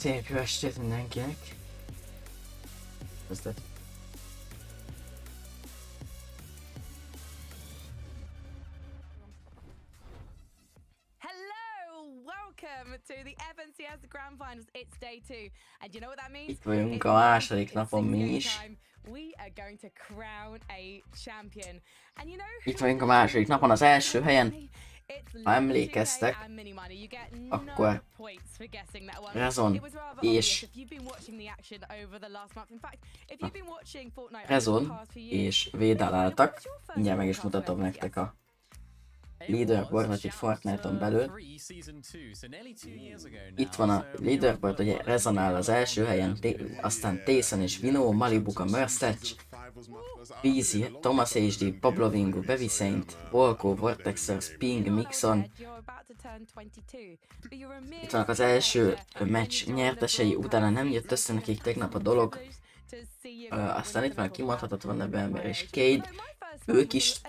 Szép jó estét mindenkinek! Köszönöm. Welcome to the FNCS Grand Finals. It's day 2, and you know what that means? Itt vagyunk a második napon mi is. We are going to crown a champion. And you know, Itt vagyunk a második napon az első helyen. Ha emlékeztek, akkor Rezon és Védál álltak. Mindjárt meg is mutatom nektek a leaderboardot itt Fortnite-on belül. Itt van a leaderboard, ugye Rezon áll az első helyen, aztán Tayson és Vino, Malibuka, Merstech, Peasy, Thomas HD, Pablo Vingu, Bevi Saint, Volko, Vortexer, Sping, Mixon. Itt vannak az első meccs nyertesei, utána nem jött össze nekik tegnap a dolog. Aztán itt van a kimondhatatlan nevű ember és Cade. Ők is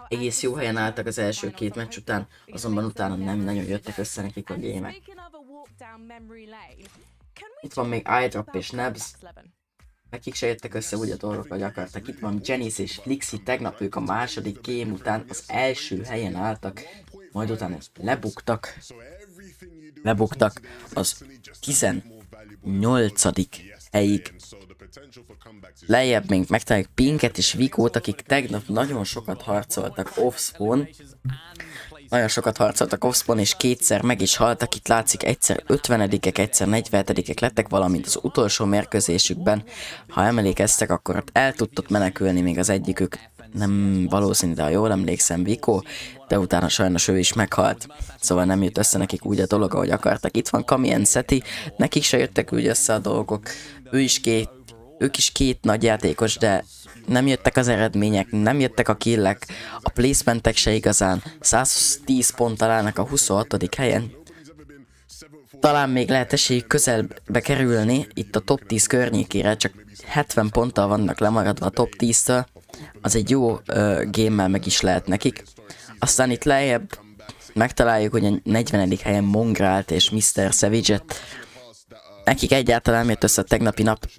egész jó helyen álltak az első két meccs után, azonban utána nem nagyon jöttek össze nekik a gémek. Itt van még iDrop és Nebs. Nekik se jöttek össze úgy a dolgok, hogy akartak. Itt van Janice és Flixi, tegnap ők a második game után az első helyen álltak, majd utána lebuktak az 18. helyig. Lejjebb még megtaláljuk Pinket és Vikót, akik tegnap nagyon sokat harcoltak off-spawn. És kétszer meg is haltak. Itt látszik, egyszer 50-ek, egyszer 47-ek lettek, valamint az utolsó mérkőzésükben. Ha emlékeztek, akkor ott el tudtott menekülni még az egyikük. Nem valószínű, de ha jól emlékszem, Vikó, de utána sajnos ő is meghalt. Szóval nem jött össze nekik úgy a dolog, ahogy akartak. Itt van Kami and Seti, nekik se jöttek úgy össze a dolgok. Ők is két nagy játékos, de nem jöttek az eredmények, nem jöttek a killek, a placementek se igazán. 110 ponttal állnak a 26. helyen. Talán még lehet esélyük közelbe kerülni itt a top 10 környékére, csak 70 ponttal vannak lemaradva a top 10-től. Az egy jó game-mel meg is lehet nekik. Aztán itt lejjebb megtaláljuk, hogy a 40. helyen Mongrált és Mr. Savage-et. Nekik egyáltalán nem jött össze a tegnapi nap.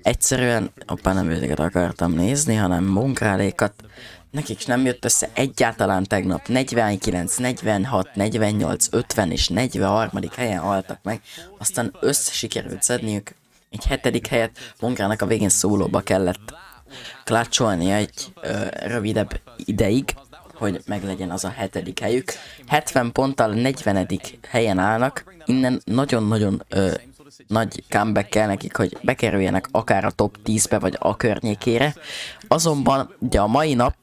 Egyszerűen, nem őket akartam nézni, hanem Mongrálékat. Nekik nem jött össze egyáltalán tegnap. 49, 46, 48, 50 és 43. helyen haltak meg. Aztán sikerült szedniük egy 7. helyet. Mongrálnak a végén szólóba kellett klácsolnia egy rövidebb ideig, hogy meglegyen az a 7. helyük. 70 ponttal 40. helyen állnak. Innen nagyon-nagyon nagy comeback kell nekik, hogy bekerüljenek akár a top 10-be, vagy a környékére. Azonban ugye a mai nap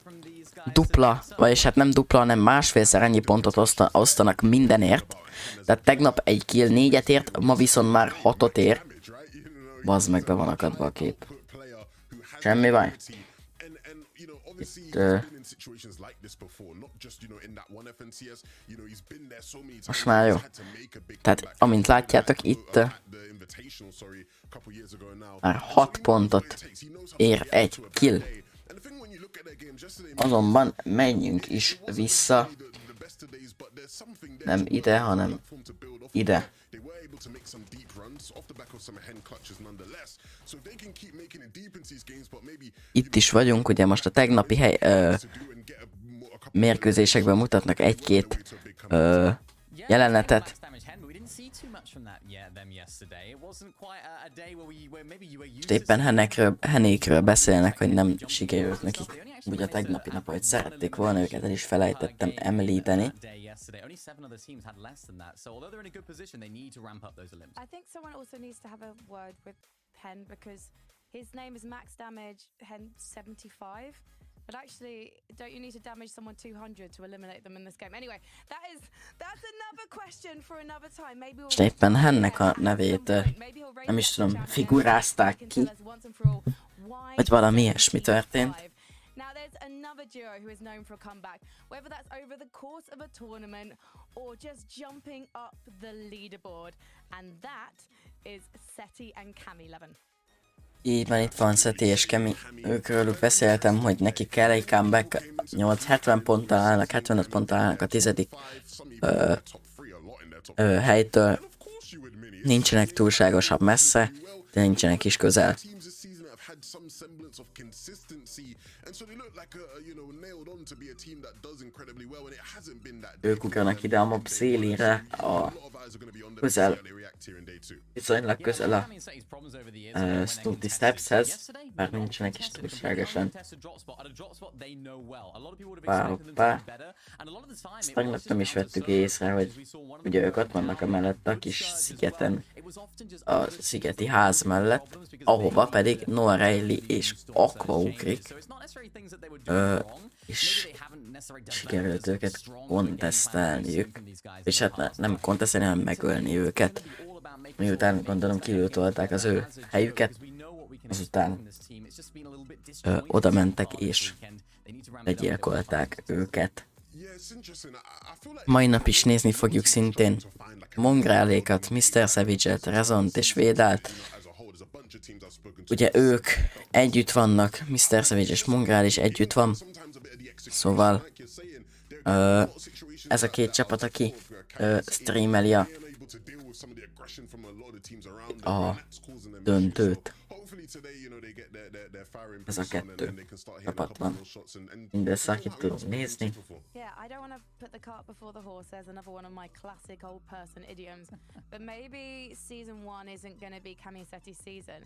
dupla, vagyis hát nem dupla, hanem másfélszer ennyi pontot osztanak mindenért. Tehát tegnap egy kill 4-et ért, ma viszont már 6-ot ér. Bazd meg, be van akadva a kép. Semmi baj. Itt, most már jó. Tehát, amint látjátok, itt már 6 pontot ér egy kill. Azonban menjünk is vissza. Nem ide, hanem ide. Itt is vagyunk, ugye most a tegnapi mérkőzésekben mutatnak egy-két jelenetet. Éppen Henékről beszélnek, hogy nem sikerült nekik úgy a tegnapi nap, hogy szerették volna, őket el is felejtettem említeni. His name is max damage, Hen 75. But actually, don't you need to damage someone 200 to eliminate them in this game? Anyway, that's another question for another time. Maybe És éppen Hennek a nevét nem is tudom, figurázták ki, vagy valami ilyesmi történt. Now there's another duo who is known for a comeback, whether that's over the course of a tournament or just jumping up the leaderboard, and that is Seti and Cami Levin. Így van, itt van Seti és Kemi. Őkről beszéltem, hogy nekik kell egy comeback. 70 ponttal állnak, 75 ponttal állnak a 10. helytől. Nincsenek túlságosan messze, de nincsenek is közel. Ők ugranak ide a mob szélére, a közel, viszonylag közel a Snooty Stepshez, bár nincsenek is túlságosan. Hoppá. Ezt tegnap nem is vettük észre, hogy ugye ők ott vannak amellett a kis szigeten, a szigeti ház mellett, ahova pedig Noah Riley és Aqua ugrik, és sikerült őket kontesztelniük, és hát nem kontesztelni, hanem megölni őket. Miután gondolom kilőtolták az ő helyüket, azután oda mentek és legyilkolták őket. Mai nap is nézni fogjuk szintén Mongrálékat, Mr. Savage-et, Rezont és Védát. Ugye ők együtt vannak, Mr. Savage és Mongrál is együtt van. Szóval ez a két csapat, aki streameli a döntőt. Ez a kettő csapat van. Mindössze, akit tudunk nézni. Yeah, I don't want to put the cart before the horse. There's another one of my classic old person idioms. But maybe season 1 isn't going to be Camisetti's season.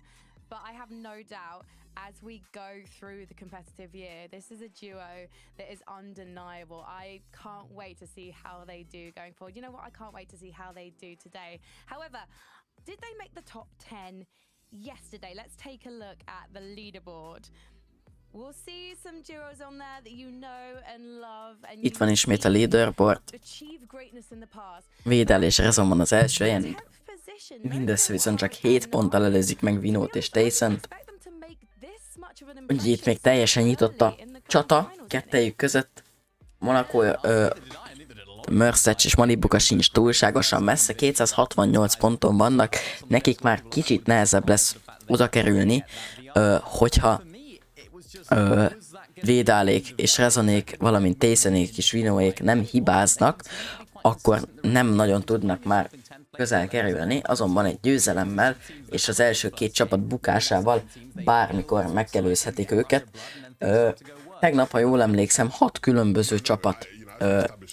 But I have no doubt as we go through the competitive year, this is a duo that is undeniable. I can't wait to see how they do going forward. You know what? I can't wait to see how they do today. However, did they make the top 10 yesterday? Let's take a look at the leaderboard. We'll see some duos on there that you know and love. And Itt van ismét a leaderboard. Védel és Rezon van az első helyen. Mindössze viszont csak 7 ponttal előzik meg Vinót és Tayson-t. Ugye itt még teljesen nyitott a csata kettejük között. Monaco, Mercedes és Malibuka sincs túlságosan messze, 268 ponton vannak. Nekik már kicsit nehezebb lesz oda kerülni, hogyha Védálék és Rezonék, valamint Taysonék és Vinóék nem hibáznak, akkor nem nagyon tudnak már közel kerülni, azonban egy győzelemmel és az első két csapat bukásával bármikor megelőzhetik őket. Tegnap, ha jól emlékszem, 6 különböző csapat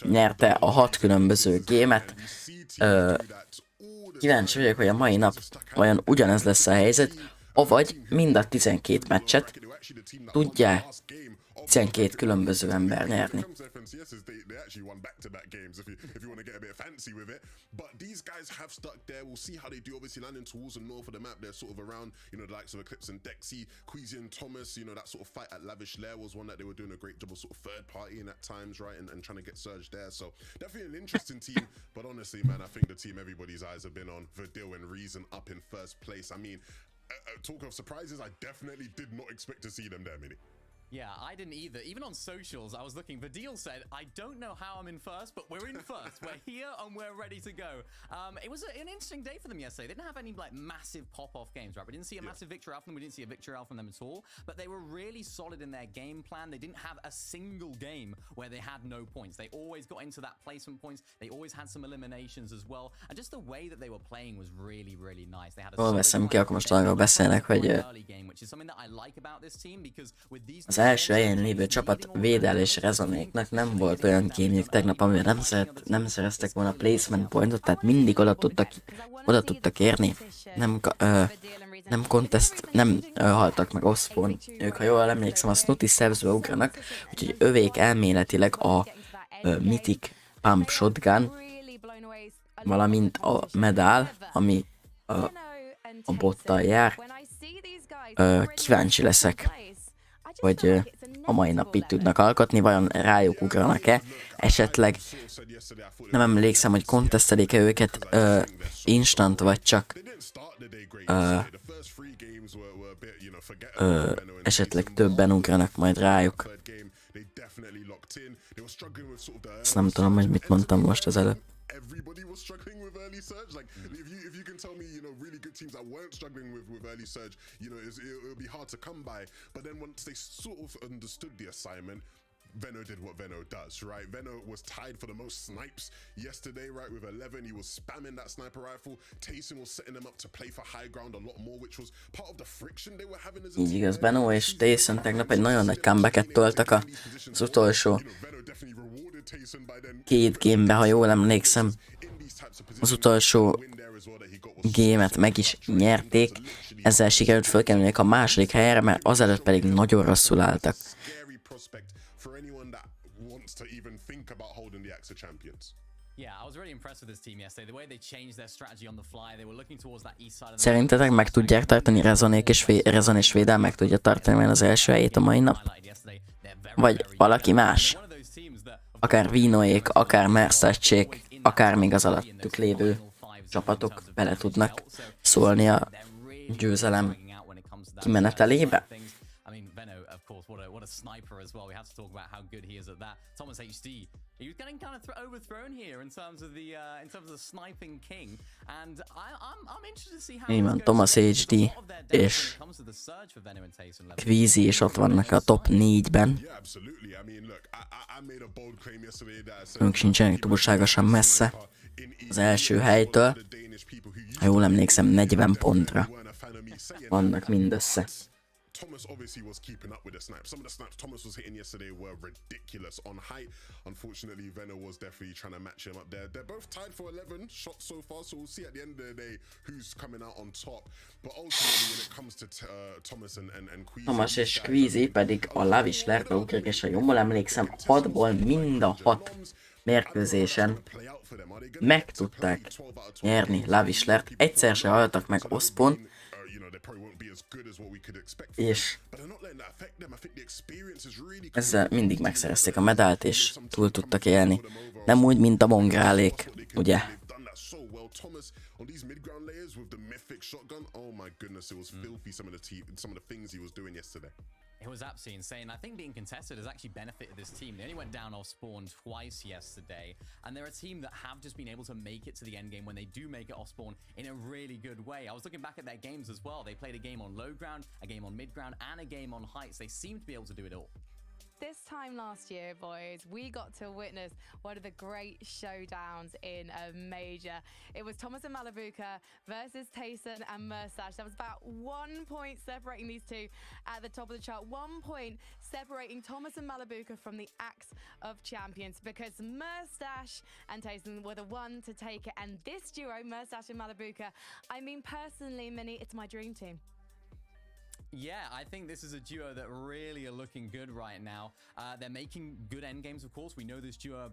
nyerte a 6 különböző gémet. Kíváncsi vagyok, hogy a mai nap olyan ugyanez lesz a helyzet, avagy mind a 12 meccset tudják 12 különböző ember nyerni. But these guys have stuck there. We'll see how they do. Obviously, landing towards the north of the map, they're sort of around, the likes of Eclipse and Dexy, Queasy and Thomas. That sort of fight at Lavish Lair was one that they were doing a great job of sort of third partying at times, right, and trying to get Surge there. So definitely an interesting team. But honestly, man, I think the team everybody's eyes have been on, Verdil and Reason up in first place. I mean, talk of surprises, I definitely did not expect to see them there, Mini. Yeah, I didn't either. Even on socials, I was looking. Vadil said, I don't know how I'm in first, but we're in first. We're here and we're ready to go. It was an interesting day for them yesterday. They didn't have any massive pop-off games, right? We didn't see a massive victory out from them. We didn't see a victory out from them at all. But they were really solid in their game plan. They didn't have a single game where they had no points. They always got into that placement points. They always had some eliminations as well. And just the way that they were playing was really, really nice. They had a veszem ki, akkor most arról beszélnek, hogy az első helyen lévő csapat Védel és Rezonéknak nem volt olyan gémjük tegnap, amivel nem szereztek volna placement pointot, tehát mindig oda tudtak érni. Nem contest, nem haltak meg oszpon. Ők, ha jól emlékszem, a Snooty Steps-be ugranak, úgyhogy övék elméletileg a Mythic Pump Shotgun, valamint a medál, ami a bottal jár. Kíváncsi leszek, hogy a mai nap itt tudnak alkotni, vajon rájuk ugranak-e, esetleg nem emlékszem, hogy contesztelik-e őket instant, vagy csak esetleg többen ugranak majd rájuk. Ezt nem tudom, hogy mit mondtam most az előbb. Everybody was struggling with early surge. Like, if you can tell me, really good teams that weren't struggling with early surge, it'll be hard to come by. But then once they sort of understood the assignment, Veno did what Veno does, right? Veno was tied for the most snipes yesterday, right, with 11. He was spamming that sniper rifle. Tayson was setting them up to play for high ground a lot more, which was part of the friction they were having as a Így team. igaz, Beno és Tayson tegnap egy nagyon nagy comebacket toltak az utolsó két gamebe, ha jól emlékszem. Az utolsó gémet meg is nyerték, ezzel sikerült fölkerülniük a második helyre, mert azelőtt pedig nagyon rosszul álltak. Szerintetek meg tudják tartani Rezon és Védel meg tudja tartani az első helyét a mai nap? Vagy valaki más? Akár Vinoék, akár Mersztacsék, akár még az alattuk lévő csapatok bele tudnak szólni a győzelem kimenetelébe? What a sniper as well. We have to talk about how good he is at that. Thomas HD, he was getting kind of overthrown here in terms of the sniping king, and I'm interested to see how. Így van, Thomas HD és Kvízi is ott vannak a top 4-ben. Ők sincsenek túlságosan messze az első helytől. Ha jól emlékszem, 40 pontra vannak mindössze. Thomas obviously was keeping up with the snipes. Some of the snipes Thomas was hitting yesterday were ridiculous on height. Unfortunately, Veno was definitely trying to match him up there. They're both tied for 11 shots so far, so we'll see at the end of the day who's coming out on top. But ultimately, when it comes to Thomas and Queasy... Thomas és Kvízi pedig a Lavislerbe ugrik, és ha jól emlékszem, 6-ból mind a 6 mérkőzésen meg tudták nyerni Lavislert. Egyszer se haltak meg Ospon, és ezzel mindig megszerezték a medált, és túl tudtak élni. Nem úgy, mint a mongrálék, ugye? It was absolutely insane. I think being contested has actually benefited this team. They only went down off spawn twice yesterday, and they're a team that have just been able to make it to the end game when they do make it off spawn in a really good way. I was looking back at their games as well. They played a game on low ground, a game on mid ground, and a game on heights. They seem to be able to do it all. This time last year, boys, we got to witness one of the great showdowns in a major. It was Thomas and Malabuka versus Tayson and Mersash. There was about 1 point separating these two at the top of the chart. 1 point separating Thomas and Malabuka from the Axe of Champions, because Mersash and Tayson were the one to take it. And this duo, Mersash and Malabuka, I mean, personally, Minnie, it's my dream team. Yeah, I think this is a duo that really are looking good right now. They're making good endgames, of course. We know this duo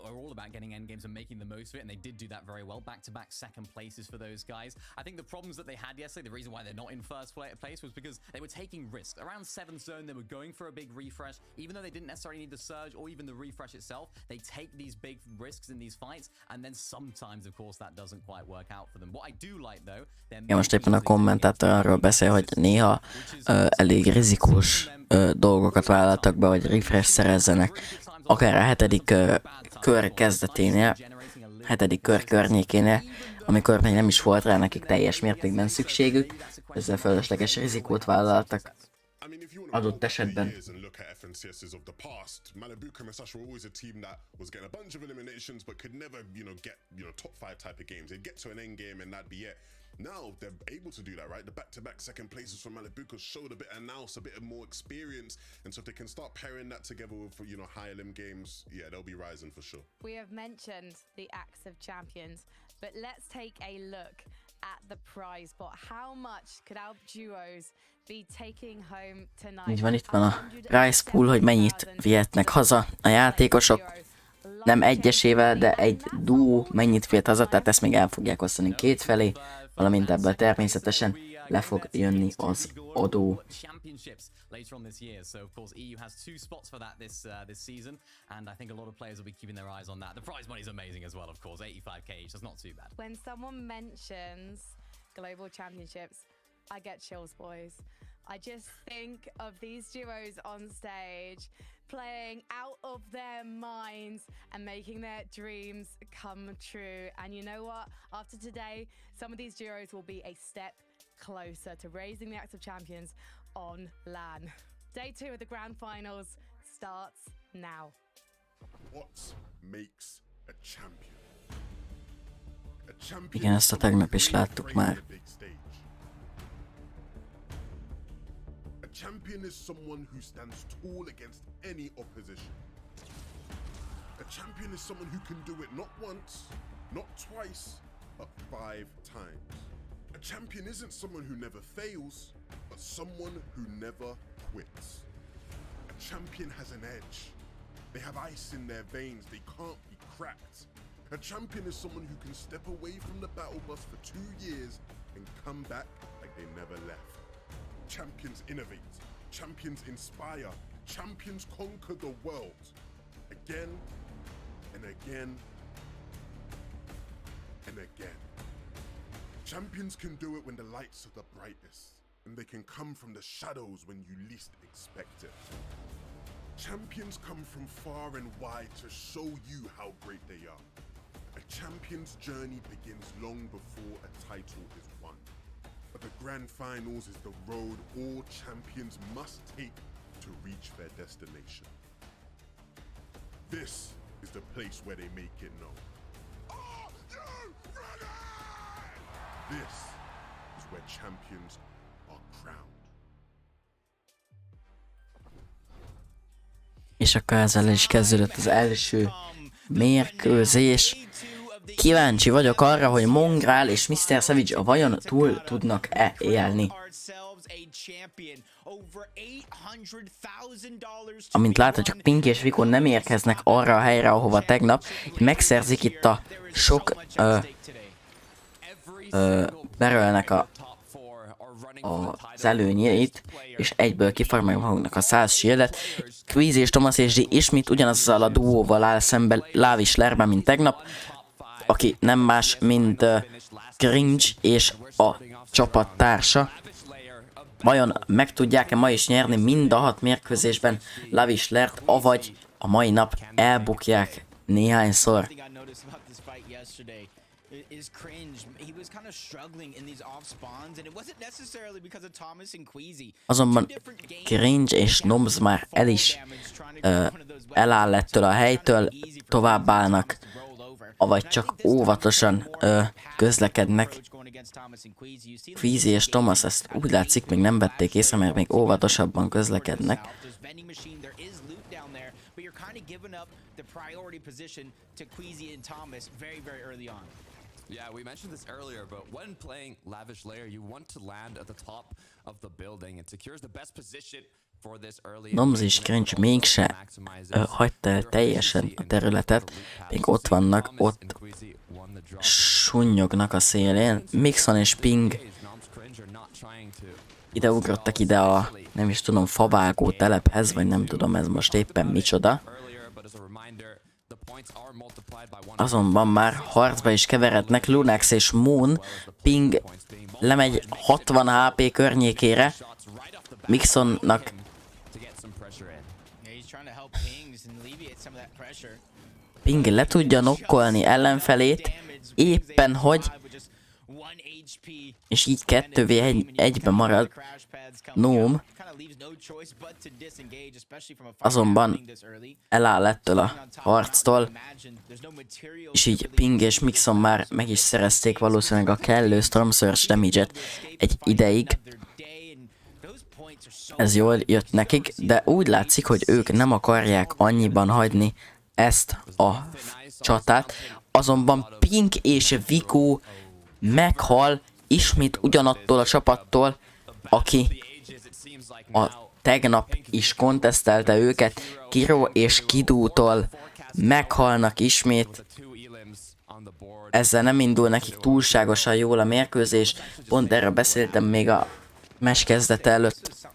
are all about getting endgames and making the most of it, and they did do that very well. Back-to-back second places for those guys. I think the problems that they had yesterday, the reason why they're not in first place was because they were taking risks. Around 7th zone, they were going for a big refresh. Even though they didn't necessarily need the surge or even the refresh itself, they take these big risks in these fights, and then sometimes, of course, that doesn't quite work out for them. What I do like, though... Ja, most éppen a kommentátor arról beszél, hogy néha elég rizikós dolgokat vállaltak be, hogy refresh szerezzenek. Akár a 7. kör kezdeténél, 7. kör környékénél, amikor még nem is volt rá nekik teljes mértékben szükségük, ezzel fölösleges rizikót vállaltak. Adott esetben. Malabuka and Mersash were always a team that was getting a bunch of eliminations but could never, get, top 5 type of games. They'd get to an end game and that'd be it. Now they're able to do that, right? The back-to-back second places from Malabuka showed a bit of nous, a bit of more experience, and so if they can start pairing that together with, higher limb games, yeah, they'll be rising for sure. We have mentioned the Axe of Champions, but let's take a look at the prize pot. How much could our duos be taking home tonight? Így van, itt van a prize pool, hogy mennyit vihetnek haza a játékosok. Nem egyesével, de egy duó mennyit vihet haza, tehát ezt még el fogják osztani kétfelé, valamint ebből természetesen le fog jönni az adó. Later on this year, so of course EU has 2 spots for that this season, and I think a lot of players will be keeping their eyes on that. The prize money is amazing as well, of course, 85k each. That's not too bad. When someone mentions global championships, I get chills, boys. I just think of these duos on stage playing out of their minds and making their dreams come true. And you know what? After today, some of these duos will be a step closer to raising the Axe of Champions on LAN. Day 2 of the grand finals starts now. What makes a champion? A champion Igen, is ezt a someone tegnap who is can láttuk reign már. on the big stage. A champion is someone who stands tall against any opposition. A champion is someone who can do it not once, not twice, but 5 times. A champion isn't someone who never fails, but someone who never quits. A champion has an edge. They have ice in their veins, they can't be cracked. A champion is someone who can step away from the battle bus for 2 years and come back like they never left. Champions innovate, champions inspire, champions conquer the world. Again and again and again. Champions can do it when the lights are the brightest, and they can come from the shadows when you least expect it. Champions come from far and wide to show you how great they are. A champion's journey begins long before a title is won. But the grand finals is the road all champions must take to reach their destination. This is the place where they make it known. Are you ready? This is where champions are crowned. És akkor ezzel is kezdődött az első mérkőzés. Kíváncsi vagyok arra, hogy Mongrál és Mr. Savage vajon túl tudnak-e élni. Amint láthatjuk, Pink és Vico nem érkeznek arra a helyre, ahova tegnap. Megszerzik itt a sok Barrelnek az előnyét, és egyből kifarmolják maguknak a 100 shieldet. Queasy és Thomas és D ismét ugyanazzal a duóval áll szemben Lavish Lerben, mint tegnap, aki nem más, mint Cringe és a csapattársa. Vajon meg tudják-e ma is nyerni mind a 6 mérkőzésben Lavish Lert, avagy a mai nap elbukják néhányszor? Is cringe. He was kind of struggling in these off spawns, and it wasn't necessarily because of Thomas and Queasy. Azonban Cringe és Noms már eláll ettől a helytől, továbbállnak, avagy csak óvatosan közlekednek. Queasy és Thomas ezt úgy látszik még nem vették észre, mert még óvatosabban közlekednek. Yeah, we mentioned this earlier, but when playing Lavish Lair, you want to land at the top of the building. It secures the best position for this early. Noms és Cringe mégse hagyta el teljesen a területet, még ott vannak, ott sunnyognak a szélén. Mixon és Ping ide ugrottak ide a, nem is tudom, favágó telephez, vagy nem tudom ez most éppen micsoda. Azonban már harcba is keverednek Lunax és Moon. Ping lemegy 60 HP környékére. Mixonnak Ping le tudja nokkolni ellenfelét, éppen hogy, és így 2v1-ben marad Gnome. Azonban eláll ettől a harctól, és így Ping és Mixon már meg is szerezték valószínűleg a kellő Storm Surge damage-et egy ideig. Ez jól jött nekik, de úgy látszik, hogy ők nem akarják annyiban hagyni ezt a csatát. Azonban Pink és Vico meghal ismét ugyanattól a csapattól, aki a tegnap is kontesztelte őket. Kiro és Kidútól meghalnak ismét. Ezzel nem indul nekik túlságosan jól a mérkőzés. Pont erről beszéltem még a meccs kezdete előtt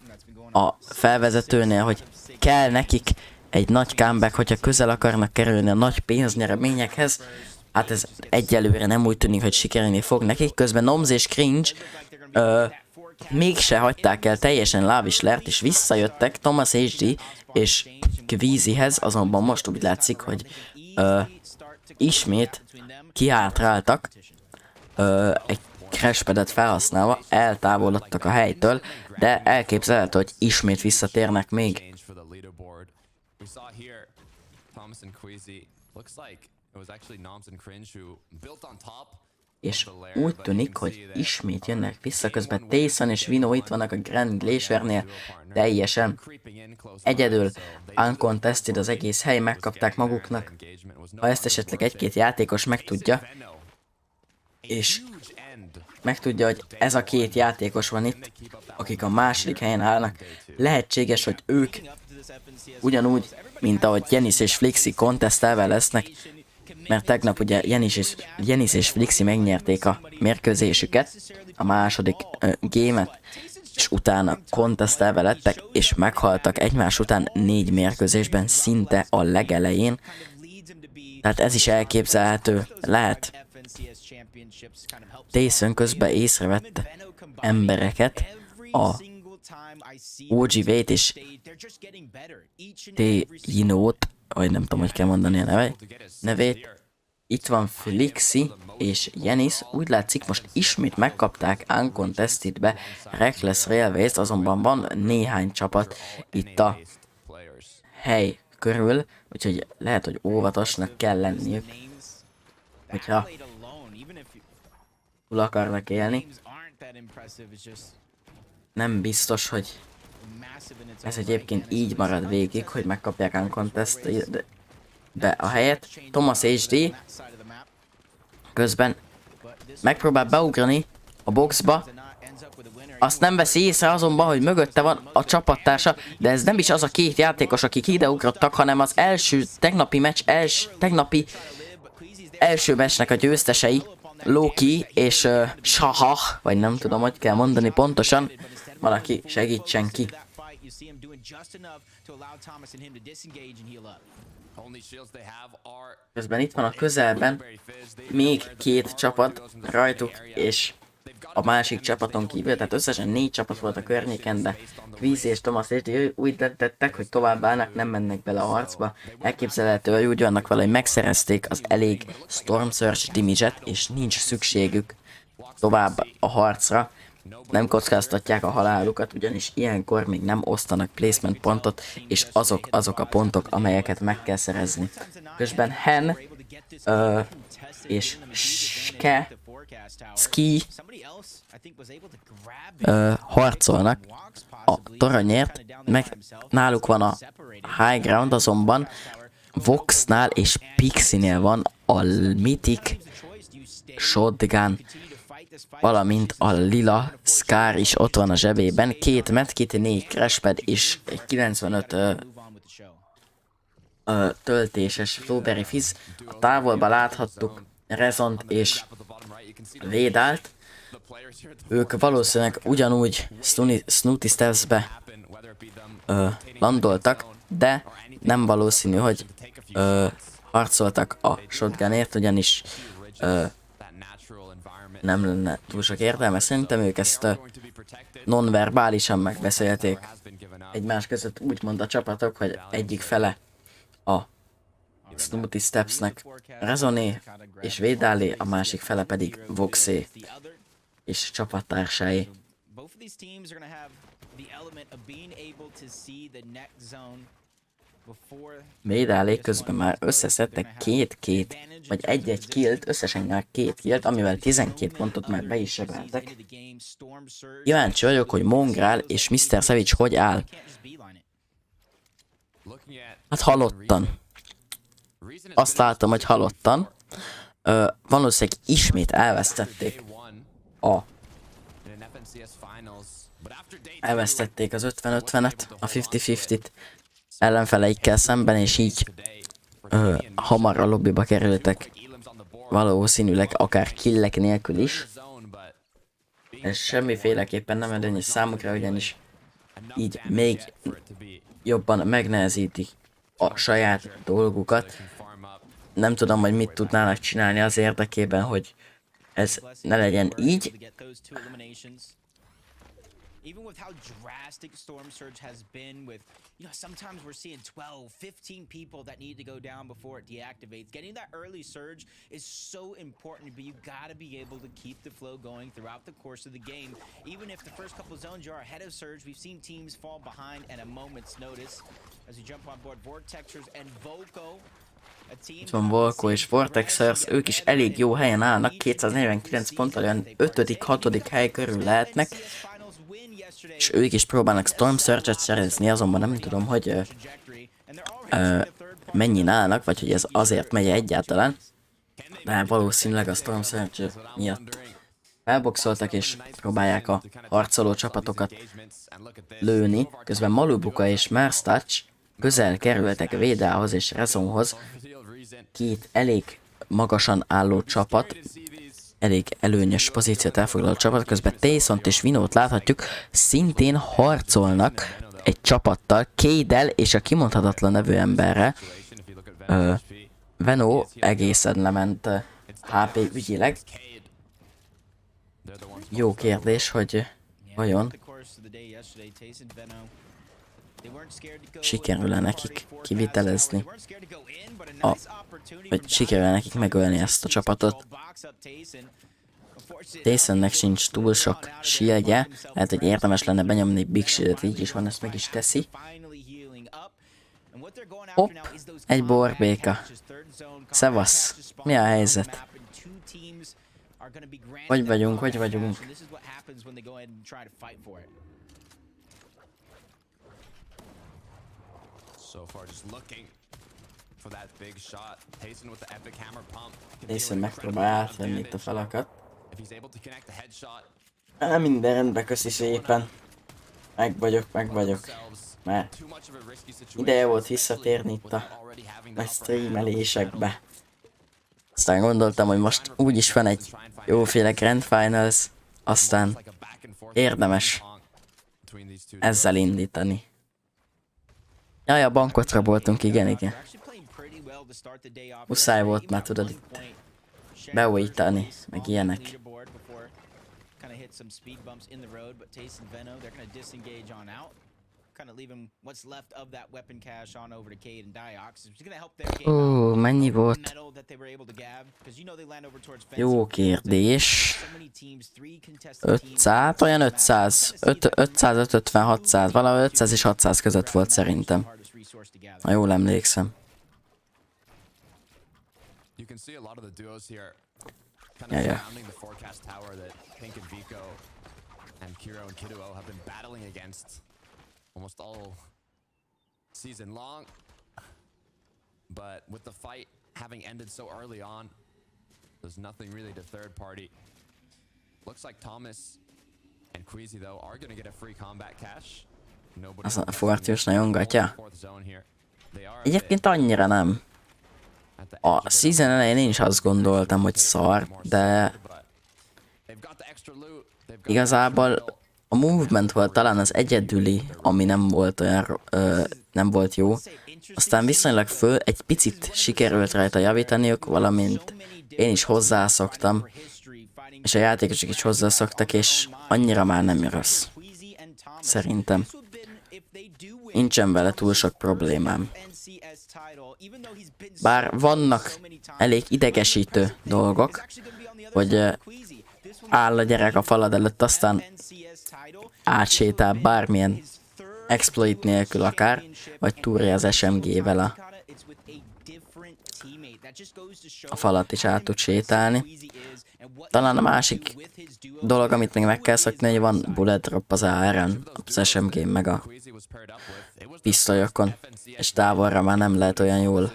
a felvezetőnél, hogy kell nekik egy nagy comeback, hogyha közel akarnak kerülni a nagy pénznyereményekhez. Hát ez egyelőre nem úgy tűnik, hogy sikerülni fog nekik. Közben Noms és Cringe mégse hagyták el teljesen Lavish Lert, és visszajöttek Thomas HD és Queasyhez, azonban most úgy látszik, hogy ismét kihátráltak, egy crashpadet felhasználva eltávolodtak a helytől, de elképzelhető, hogy ismét visszatérnek még. We saw here Thomas and Queasy. Looks like it was actually Noms and Cringe who built on top. És úgy tűnik, hogy ismét jönnek vissza, közben Tayson és Vino itt vannak a Grand Glaciernél, teljesen egyedül, uncontested az egész hely, megkapták maguknak. Ha ezt esetleg egy-két játékos megtudja, és megtudja, hogy ez a két játékos van itt, akik a második helyen állnak, lehetséges, hogy ők ugyanúgy, mint ahogy Jenis és Flixi contestelve lesznek, mert tegnap ugye Jenis és Flixi megnyerték a mérkőzésüket, a második gémet, és utána contestelve lettek, és meghaltak egymás után 4 mérkőzésben szinte a legelején. Tehát ez is elképzelhető, lehet. Tayson közben észrevette embereket, a OG-vét és T-Jinót, vagy nem tudom, hogy kell mondani a nevét. Itt van Flixi és Jenis, úgy látszik most ismét megkapták uncontestedbe Reckless Railways, azonban van néhány csapat itt a hely körül, úgyhogy lehet, hogy óvatosnak kell lenniük, hogyha túl akarnak élni. Nem biztos, hogy ez egyébként így marad végig, hogy megkapják uncontested-be a helyet. Thomas HD közben megpróbál beugrani a boxba, azt nem veszi észre azonban, hogy mögötte van a csapattársa, de ez nem is az a két játékos, akik ideugrottak, hanem az tegnapi első meccsnek a győztesei, Loki és Shahah, vagy nem tudom, hogy kell mondani pontosan, valaki segítsen ki. Közben itt van a közelben még 2 csapat rajtuk, és a másik csapaton kívül, tehát összesen 4 csapat volt a környéken, de Queasy és Thomas úgy tettek, hogy tovább nem mennek bele a harcba. Elképzelhető, hogy úgy vannak vele, hogy megszerezték az elég Storm Surge damage-et, és nincs szükségük tovább a harcra. Nem kockáztatják a halálukat, ugyanis ilyenkor még nem osztanak placement pontot, és azok a pontok, amelyeket meg kell szerezni. Közben Hen és Ski harcolnak a toronyért, meg náluk van a high ground, azonban Voxnál és Pixie-nél van a mythic shotgun, valamint a lila Scar is ott van a zsebében, 2 medkit, 4 crashpad és egy 95 töltéses Flowberry Fizz. A távolban láthattuk Rezont és Védált. Ők valószínűleg ugyanúgy Snooty Steps-be landoltak, de nem valószínű, hogy harcoltak a shotgunért, ugyanis nem lenne túl sok értelme. Szerintem ők ezt nonverbálisan megbeszélték egymás között, úgymond a csapatok, hogy egyik fele a Snooty Stepsnek Rezoné és Védálé, a másik fele pedig Voxé és csapattársai. Védálé közben már összeszedtek 2 vagy 1-1 killt, összesen már 2 killt, amivel 12 pontot már be is sebeltek. Kíváncsi vagyok, hogy Mongrál és Mr. Savage hogy áll. Hát halottan. Azt látom, hogy halottan. Valószínűleg ismét elvesztették az 50-50-et, a 50-50-t ellenfeleikkel szemben, és így hamar a lobbyba kerültek, valószínűleg akár killek nélkül is. Ez semmiféleképpen nem előnyös számukra, ugyanis így még jobban megnehezítik a saját dolgukat. Nem tudom, hogy mit tudnának csinálni az érdekében, hogy ez ne legyen így. Even with how drastic Storm Surge has been with, sometimes we're seeing 12, 15 people that need to go down before it deactivates. Getting that early surge is so important, but you gotta be able to keep the flow going throughout the course of the game. Even if the first couple zones you are ahead of surge, we've seen teams fall behind at a moment's notice. As we jump on board Vortexers and Voco. Itt van Volko és Vortexers, ők is elég jó helyen állnak, 249 ponttal, olyan 5.-6. hely körül lehetnek, és ők is próbálnak Storm Surge-et szerezni, azonban nem tudom, hogy mennyin állnak, vagy hogy ez azért megy egyáltalán, de valószínűleg a Storm Surge miatt felboxoltak, és próbálják a harcoló csapatokat lőni, közben Malubuka és Marstach közel kerültek Védához és Rezonhoz, két elég magasan álló csapat, elég előnyös pozíciót elfoglaló csapat, közben Taysont és Vinót láthatjuk, szintén harcolnak egy csapattal, Cade-el és a kimondhatatlan nevű emberre. Venó egészen lement HP ügyileg. Jó kérdés, hogy vajon sikerül-e nekik kivitelezni, vagy sikerül-e nekik megölni ezt a csapatot. Taysonnek sincs túl sok shieldje, lehet, hogy érdemes lenne benyomni egy big shieldet, így is van, ezt meg is teszi. Hopp, egy borbéka. Szevasz, mi a helyzet? Hogy vagyunk, hogy vagyunk? Tayson megpróbál átvenni itt a falakat. Nem minden rendben, köszi szépen. Meg vagyok. Mert ideje volt visszatérni itt a streamelésekbe. Aztán gondoltam, hogy most úgyis van egy jóféle Grand Finals, aztán érdemes ezzel indítani. Jaj, a bankot raboltunk, igen. Muszáj volt már, tudod, itt beújítani, meg ilyenek. Mennyi volt? Jó kérdés. 500, olyan 500, 550, 600, valahol 500 és 600 között volt szerintem. Ha jól emlékszem. Ja. Almost all season long, but with the fight having ended so early on, there's nothing really to third party. Looks like Thomas and Queasy though are gonna get a free combat cash. Az a Fortius nagyon gatya. Egyébként annyira nem. A season elején én is azt gondoltam, hogy szar, de igazából a movement volt talán az egyedüli, ami nem volt olyan, nem volt jó. Aztán viszonylag egy picit sikerült rajta javítaniuk, valamint én is hozzászoktam, és a játékosok is hozzászoktak, és annyira már nem rossz. Szerintem. Nincsen vele túl sok problémám. Bár vannak elég idegesítő dolgok, hogy áll a gyerek a falad előtt, aztán átsétál bármilyen exploit nélkül akár, vagy túrja az SMG-vel a falat is át tud sétálni. Talán a másik dolog, amit még meg kell szokni, hogy van bullet drop az AR-en, az SMG-n meg a pisztolyokon, és távolra már nem lehet olyan jól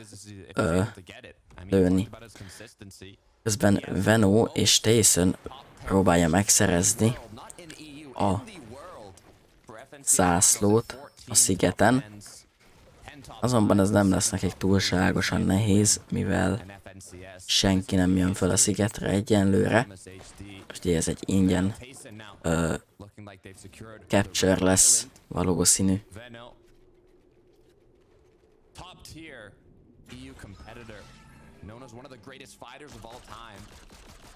lőni. Közben Venó és Tayson próbálja megszerezni a zászlót a szigeten, azonban ez nem lesz nekik túlságosan nehéz, mivel senki nem jön föl a szigetre egyenlőre, ugye ez egy ingyen capture lesz valószínű.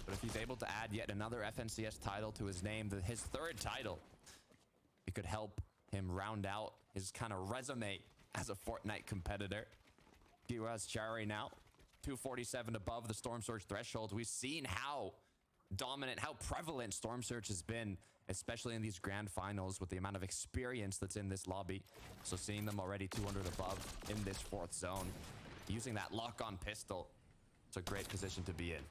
But if he's able to add yet another FNCS title to his name, his third title, could help him round out his kind of resume as a Fortnite competitor. Giwa's Cherry now, 247 above the Storm Surge threshold. We've seen how dominant, how prevalent Storm Surge has been, especially in these grand finals with the amount of experience that's in this lobby. So seeing them already 200 above in this 4th zone, using that lock-on pistol, it's a great position to be in.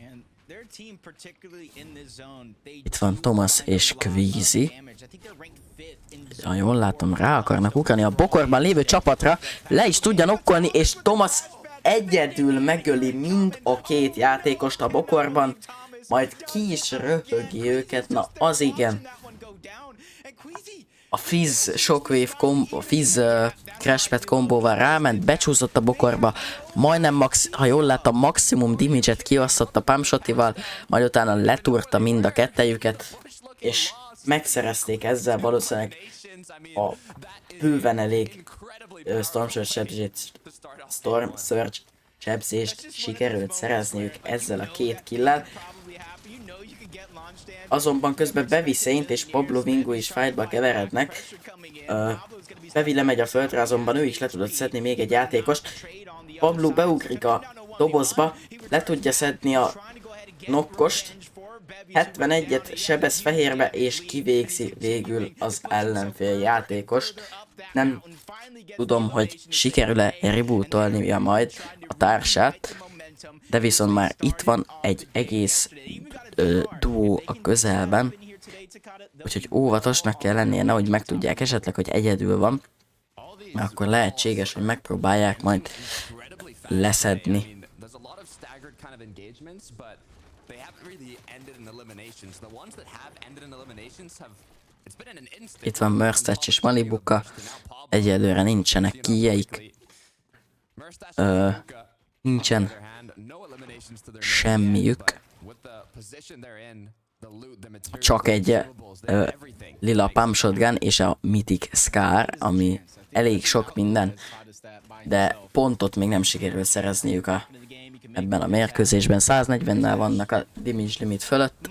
And their team, particularly in this zone, they Itt van Thomas és Queasy. I think they're ranked 5th in Ha jól látom, rá akarnak ugrani a bokorban lévő csapatra, le is tudja nokkolni, és Thomas egyedül megöli mind a 2 játékost a bokorban, majd ki is röhögi őket, na az igen. A Fizz Shockwave a Fizz Crashpad kombóval ráment, becsúszott a bokorba, majdnem ha jól láttam, maximum damage-et kiosztott a pumpshotival, majd utána letúrta mind a kettejüket, és megszerezték ezzel valószínűleg a bőven elég Storm Surge sebzést sikerült szerezniük ezzel a 2 killel. Azonban közben Bevi Saint és Pablo Vingo is fightba keverednek. Bevi lemegy a földre, azonban ő is le tudott szedni még egy játékost. Pablo beugrik a dobozba, le tudja szedni a nokkost. 71-et sebez fehérbe, és kivégzi végül az ellenfél játékost. Nem tudom, hogy sikerül-e rebootolnia majd a társát, de viszont már itt van egy egész duó a közelben, úgyhogy óvatosnak kell lennie, nehogy megtudják esetleg, hogy egyedül van, mert akkor lehetséges, hogy megpróbálják majd leszedni. Itt van Mörstach és Malibuka, egyelőre nincsenek kijeik. Nincsen semmiük. Csak egy lila pump shotgun és a Mythic Scar, ami elég sok minden, de pontot még nem sikerült szerezniük ebben a mérkőzésben. 140-nel vannak a damage limit fölött.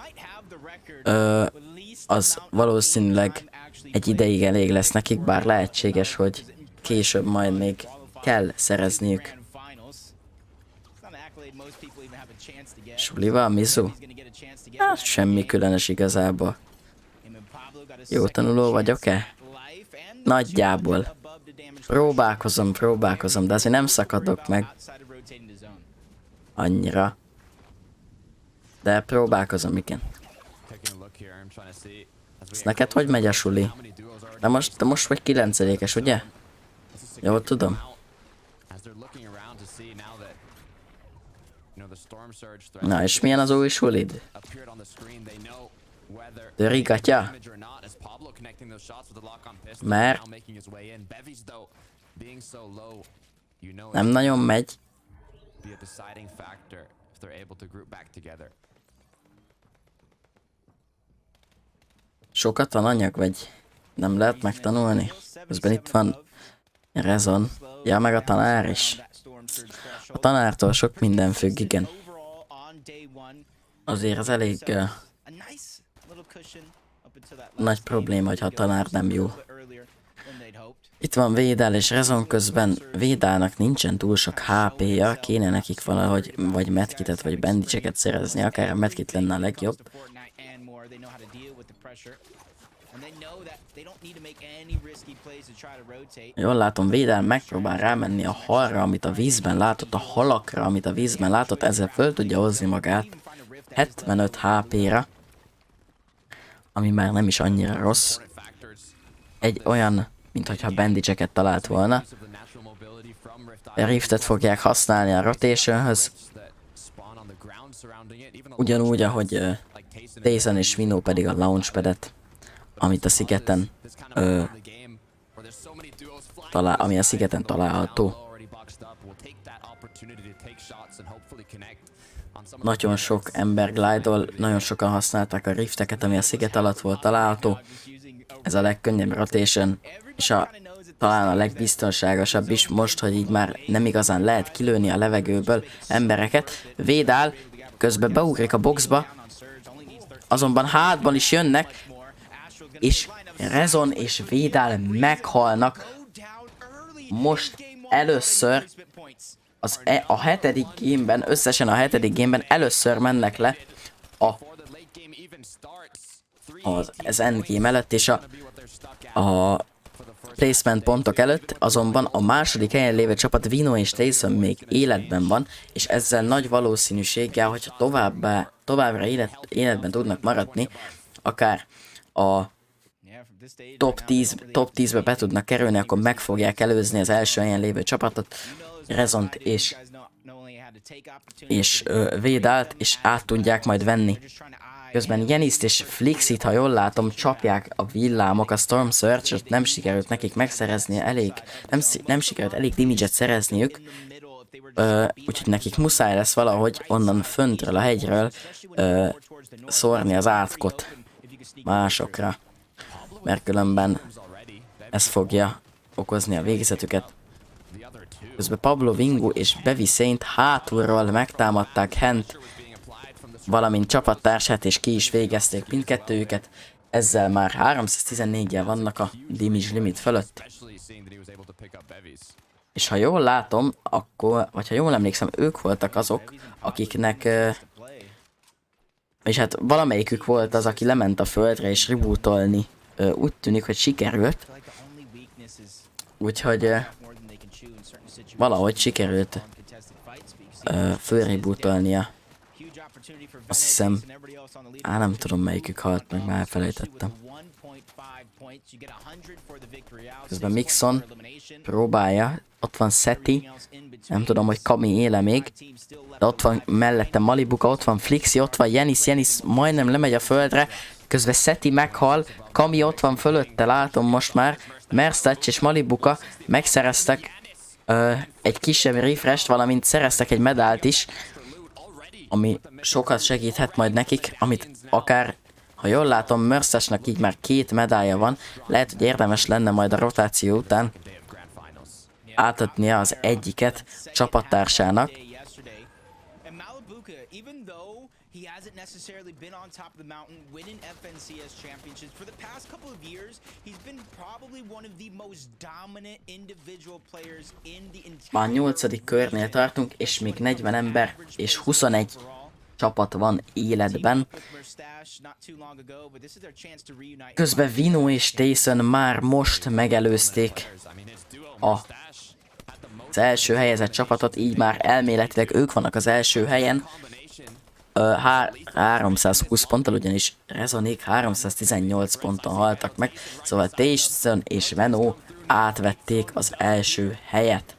Az valószínűleg egy ideig elég lesz nekik, bár lehetséges, hogy később majd még kell szerezniük. Sulival, Mizu? Hát semmi különös igazából. Jó tanuló vagyok-e? Nagyjából. Próbálkozom, de azért nem szakadok meg. Annyira. De próbálkozom, igen. Ez neked hogy megy a suli? De most vagy 9-es, ugye? Jól tudom. Na, és milyen az új sulid? Dörigatja? Mert nem nagyon megy. Sokat van anyag, vagy nem lehet megtanulni? Közben itt van Rezon. Ja, meg a tanár is. A tanártól sok minden függ, igen. Azért az elég nagy probléma, hogyha a tanár nem jó. Itt van Védál és Rezon, közben Védálnak nincsen túl sok HP-ja, kéne nekik valahogy vagy medkitet vagy bandageeket szerezni, akár a medkit lenne a legjobb. Jól látom, Védál megpróbál rámenni a halra, amit a vízben látott, a halakra, amit a vízben látott, ezzel föl tudja hozni magát 75 HP-ra, ami már nem is annyira rossz. Egy olyan, mintha bandage-eket talált volna. A Riftet fogják használni a rotationhöz. Ugyanúgy, ahogy Tyson és Vino pedig a launchpadet, amit a szigeten ami a szigeten található. Nagyon sok ember glide-ol, nagyon sokan használták a rifteket, ami a sziget alatt volt található. Ez a legkönnyebb rotation, és talán a legbiztonságosabb is most, hogy így már nem igazán lehet kilőni a levegőből embereket. Védál, közben beugrik a boxba, azonban hátban is jönnek, és Rezon és Védál meghalnak. Most először a hetedik gameben, összesen a hetedik gameben először mennek le az endgame előtt, és a placement pontok előtt, azonban a második helyen lévő csapat Vino és Tyson még életben van, és ezzel nagy valószínűséggel, hogyha továbbra életben tudnak maradni, akár a top 10-be be tudnak kerülni, akkor meg fogják előzni az első helyen lévő csapatot, Rezont és Védált, és át tudják majd venni. Közben Jeniszt és Flixit, ha jól látom, csapják a villámok, a Storm Surge-ot nem sikerült nekik megszerezni nem sikerült elég damage-et szerezniük, úgyhogy nekik muszáj lesz valahogy onnan föntről, a hegyről szórni az átkot másokra, mert különben ez fogja okozni a végzetüket. Közben Pablo Vingu és Bevi Saint hátulról megtámadták Hent, valamint csapattársát, és ki is végezték mindkettőjüket. Ezzel már 314-jel vannak a damage limit fölött. És ha jól látom, akkor, vagy ha jól emlékszem, ők voltak azok, akiknek... és hát valamelyikük volt az, aki lement a földre és rebootolni. Úgy tűnik, hogy sikerült. Úgyhogy valahogy sikerült fölrebootolnia. Azt hiszem, nem tudom melyikük halt meg, már elfelejtettem. Közben Mixon próbálja, ott van Seti, nem tudom, hogy Kami éle még, de ott van mellette Malibuka, ott van Flixi, ott van Jenis majdnem lemegy a földre, közben Seti meghal, Kami ott van fölötte, látom most már, Merstacs és Malibuka megszereztek egy kisebb refresh-t, valamint szereztek egy medált is, ami sokat segíthet majd nekik, amit akár, ha jól látom, Merstacsnak így már 2 medálja van, lehet, hogy érdemes lenne majd a rotáció után átadnia az egyiket csapattársának. He hasn't necessarily been on top of the mountain winning FNCS championships. For the past couple of years, he's been probably one of the most dominant individual players in the entire... Már 8. körnél tartunk, és még 40 ember és 21 csapat van életben. Közben Vino és Tyson már most megelőzték az első helyezett csapatot, így már elméletileg ők vannak az első helyen. 320 ponttal, ugyanis Rezonék 318 ponton haltak meg, szóval Tyson és Veno átvették az első helyet.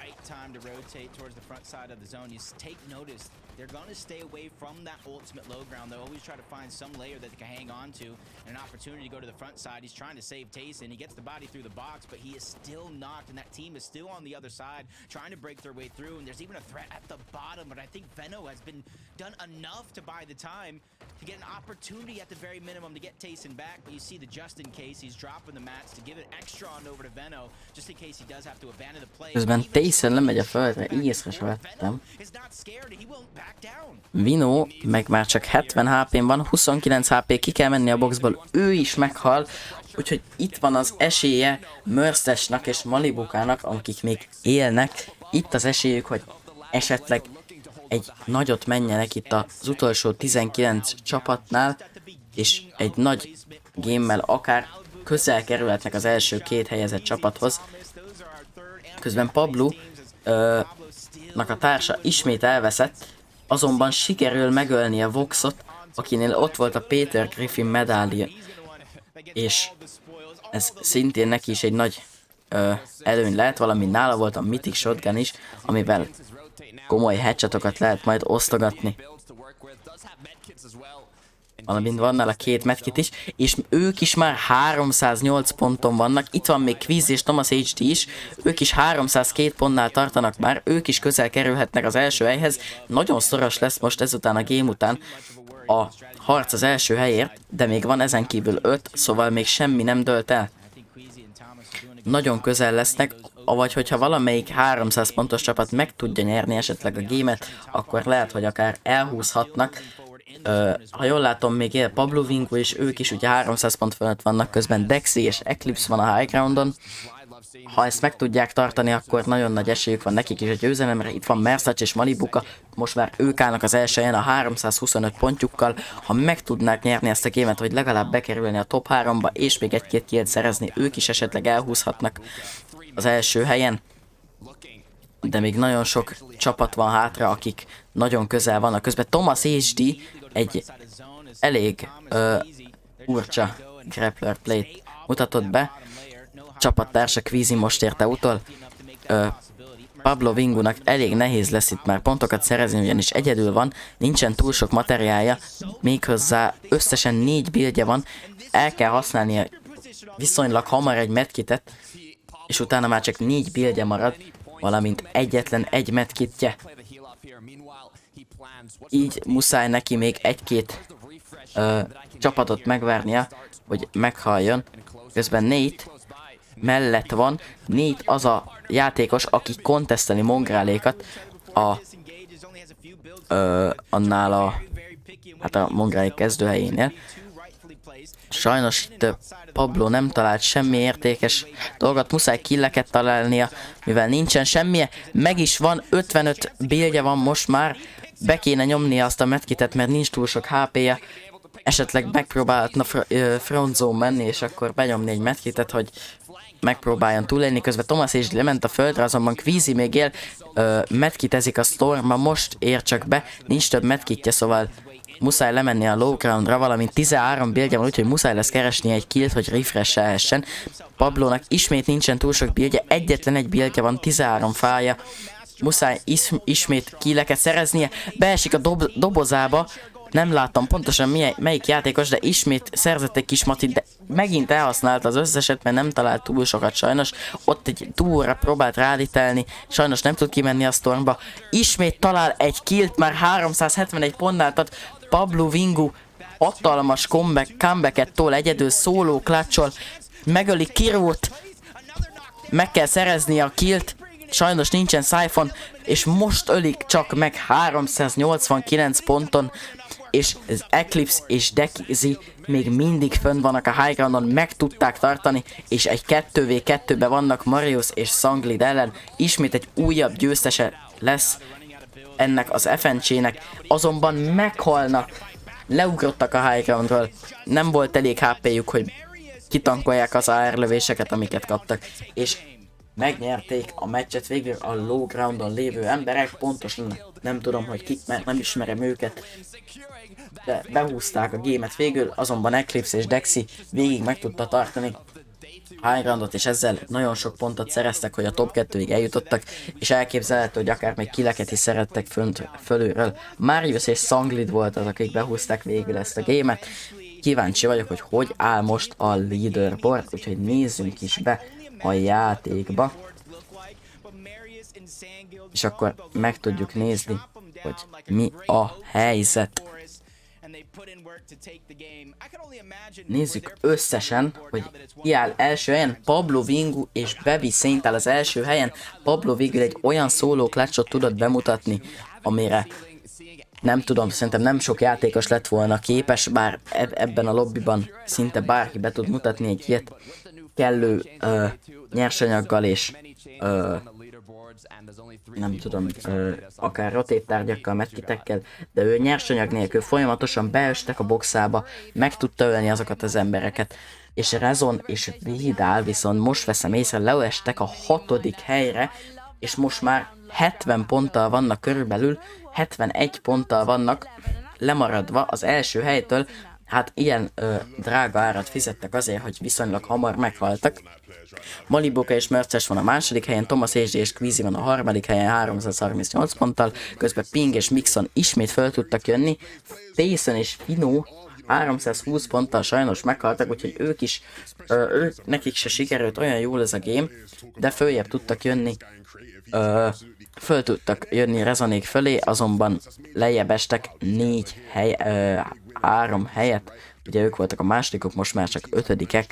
Right time to rotate towards the front side of the zone. You take notice, they're going to stay away from that ultimate low ground. They'll always try to find some layer that they can hang on to and an opportunity to go to the front side. He's trying to save Tyson. He gets the body through the box, but he is still knocked, and that team is still on the other side trying to break their way through. And there's even a threat at the bottom, but I think Veno has been done enough to buy the time to get an opportunity at the very minimum to get Tyson back. But you see the just in case, he's dropping the mats to give it extra on over to Veno, just in case he does have to abandon the play. Közben Tyson lemegy a földre, így észre se vettem. Vino meg már csak 70 HP-n van, 29 HP, ki kell menni a boxból, ő is meghal, úgyhogy itt van az esélye Merstesnak és Malibukának, akik még élnek. Itt az esélyük, hogy esetleg egy nagyot menjenek itt az utolsó 19 csapatnál, és egy nagy gémmel akár közel kerülhetnek az első 2 helyezett csapathoz. Közben Pablo nak a társa ismét elveszett, azonban sikerül megölni a Voxot, akinél ott volt a Peter Griffin medálja, és ez szintén neki is egy nagy előny lehet, valamint nála volt a Mythic Shotgun is, amivel komoly headshotokat lehet majd osztogatni. Valamint van nála 2 medkit is, és ők is már 308 ponton vannak. Itt van még Quiz és Thomas HD is, ők is 302 pontnál tartanak már, ők is közel kerülhetnek az első helyhez. Nagyon szoros lesz most ezután a game után a harc az első helyért, de még van ezen kívül 5, szóval még semmi nem dőlt el. Nagyon közel lesznek, vagy hogyha valamelyik 300 pontos csapat meg tudja nyerni esetleg a gémet, akkor lehet, hogy akár elhúzhatnak. Ha jól látom, még él Pablo Vingu, és ők is ugye 300 pont fölött vannak, közben Dexy és Eclipse van a high groundon. Ha ezt meg tudják tartani, akkor nagyon nagy esélyük van nekik is a győzelemre. Itt van Mersac és Malibuka, most már ők állnak az első helyen a 325 pontjukkal. Ha meg tudnák nyerni ezt a gémet, vagy legalább bekerülni a top 3-ba, és még egy-két killt szerezni, ők is esetleg elhúzhatnak az első helyen. De még nagyon sok csapat van hátra, akik nagyon közel vannak. Közben Thomas HD egy elég furcsa grappler play-t mutatott be. Csapattársa Kvízi most érte utol. Pablo Vingunak elég nehéz lesz itt már pontokat szerezni, ugyanis egyedül van, nincsen túl sok materiája, méghozzá összesen 4 buildje van, el kell használnia viszonylag hamar egy medkitet, és utána már csak 4 buildje marad, valamint egyetlen egy medkitje. Így muszáj neki még egy-két csapatot megvárnia, hogy meghalljon. Közben Nate mellett van. Nate az a játékos, aki konteszteli mongrálékat annál a mongrálék kezdőhelyénél. Sajnos itt Pablo nem talált semmi értékes dolgot, muszáj killeket találnia, mivel nincsen semmije. Meg is van, 55 buildje van most már, be kéne nyomnia azt a medkitet, mert nincs túl sok HP-je. Esetleg megpróbálhatna frontzone menni, és akkor benyomni egy medkitet, hogy megpróbáljon túlélni. Közben Thomas és lement a földre, azonban Kvízi még él, medkitezik a Storm, most ér csak be, nincs több medkitje, szóval muszáj lemenni a low groundra, valamint 13 buildje van, úgyhogy muszáj lesz keresni egy killt, hogy refresh-elhessen. Pablónak ismét nincsen túl sok buildje, egyetlen egy buildje van, 13 fája. Muszáj ismét killeket szereznie, beesik a dobozába, nem láttam pontosan melyik játékos, de ismét szerzett egy kis matit, de megint elhasználta az összeset, mert nem talált túl sokat sajnos. Ott egy túlra próbált ráditelni, sajnos nem tud kimenni a Stormba. Ismét talál egy killt, már 371 pontnál tart. Pablo Vingu hatalmas comebacket tol, egyedül szóló kláccsol, megöli Kirút, meg kell szerezni a killt, sajnos nincsen Siphon, és most ölik csak meg 389 ponton, és az Eclipse és Dexy még mindig fönn vannak a high groundon, meg tudták tartani, és egy 2v2-be vannak Marius és Sanglid ellen. Ismét egy újabb győztese lesz ennek az FNC-nek, azonban meghalnak, leugrottak a high groundról, nem volt elég HP-juk, hogy kitankolják az AR lövéseket, amiket kaptak, és megnyerték a meccset végül a low groundon lévő emberek, pontosan nem tudom, hogy kik, mert nem ismerem őket, de behúzták a gémet végül, azonban Eclipse és Dexy végig meg tudta tartani high groundot, és ezzel nagyon sok pontot szereztek, hogy a top 2-ig eljutottak, és elképzelhető, hogy akár még killeket is szerettek fölülről. Marius és Sanglid volt az, akik behúzták végül ezt a gémet. Kíváncsi vagyok, hogy hogy áll most a leaderboard, úgyhogy nézzünk is be a játékba, és akkor meg tudjuk nézni, hogy mi a helyzet. Nézzük összesen, hogy ki áll első helyen. Pablo Vingu és Baby Saint áll az első helyen. Pablo végül egy olyan szóló klácsot tudott bemutatni, amire nem tudom, szerintem nem sok játékos lett volna képes, bár ebben a lobbyban szinte bárki be tud mutatni egy ilyet kellő nyersanyaggal és nem tudom, akár rotéttárgyakkal, medkitekkel, de ő nyersanyag nélkül folyamatosan beestek a boxába, meg tudta ölni azokat az embereket, és Rezon és Vidal viszont most veszem észre, leestek a 6. helyre, és most már 70 ponttal vannak körülbelül, 71 ponttal vannak lemaradva az első helytől. Hát ilyen drága árat fizettek azért, hogy viszonylag hamar meghaltak. Malibuka és Merces van a második helyen, Thomas és Kvízi van a harmadik helyen 338 ponttal, közben Ping és Mixon ismét föl tudtak jönni, Payson és Fino 320 ponttal sajnos meghaltak, úgyhogy ők is, nekik se sikerült olyan jól ez a game, de följebb tudtak jönni, föl tudtak jönni Rezonék fölé, azonban lejjebb estek 3 helyet, ugye ők voltak a másodikok, most már csak 5-ek,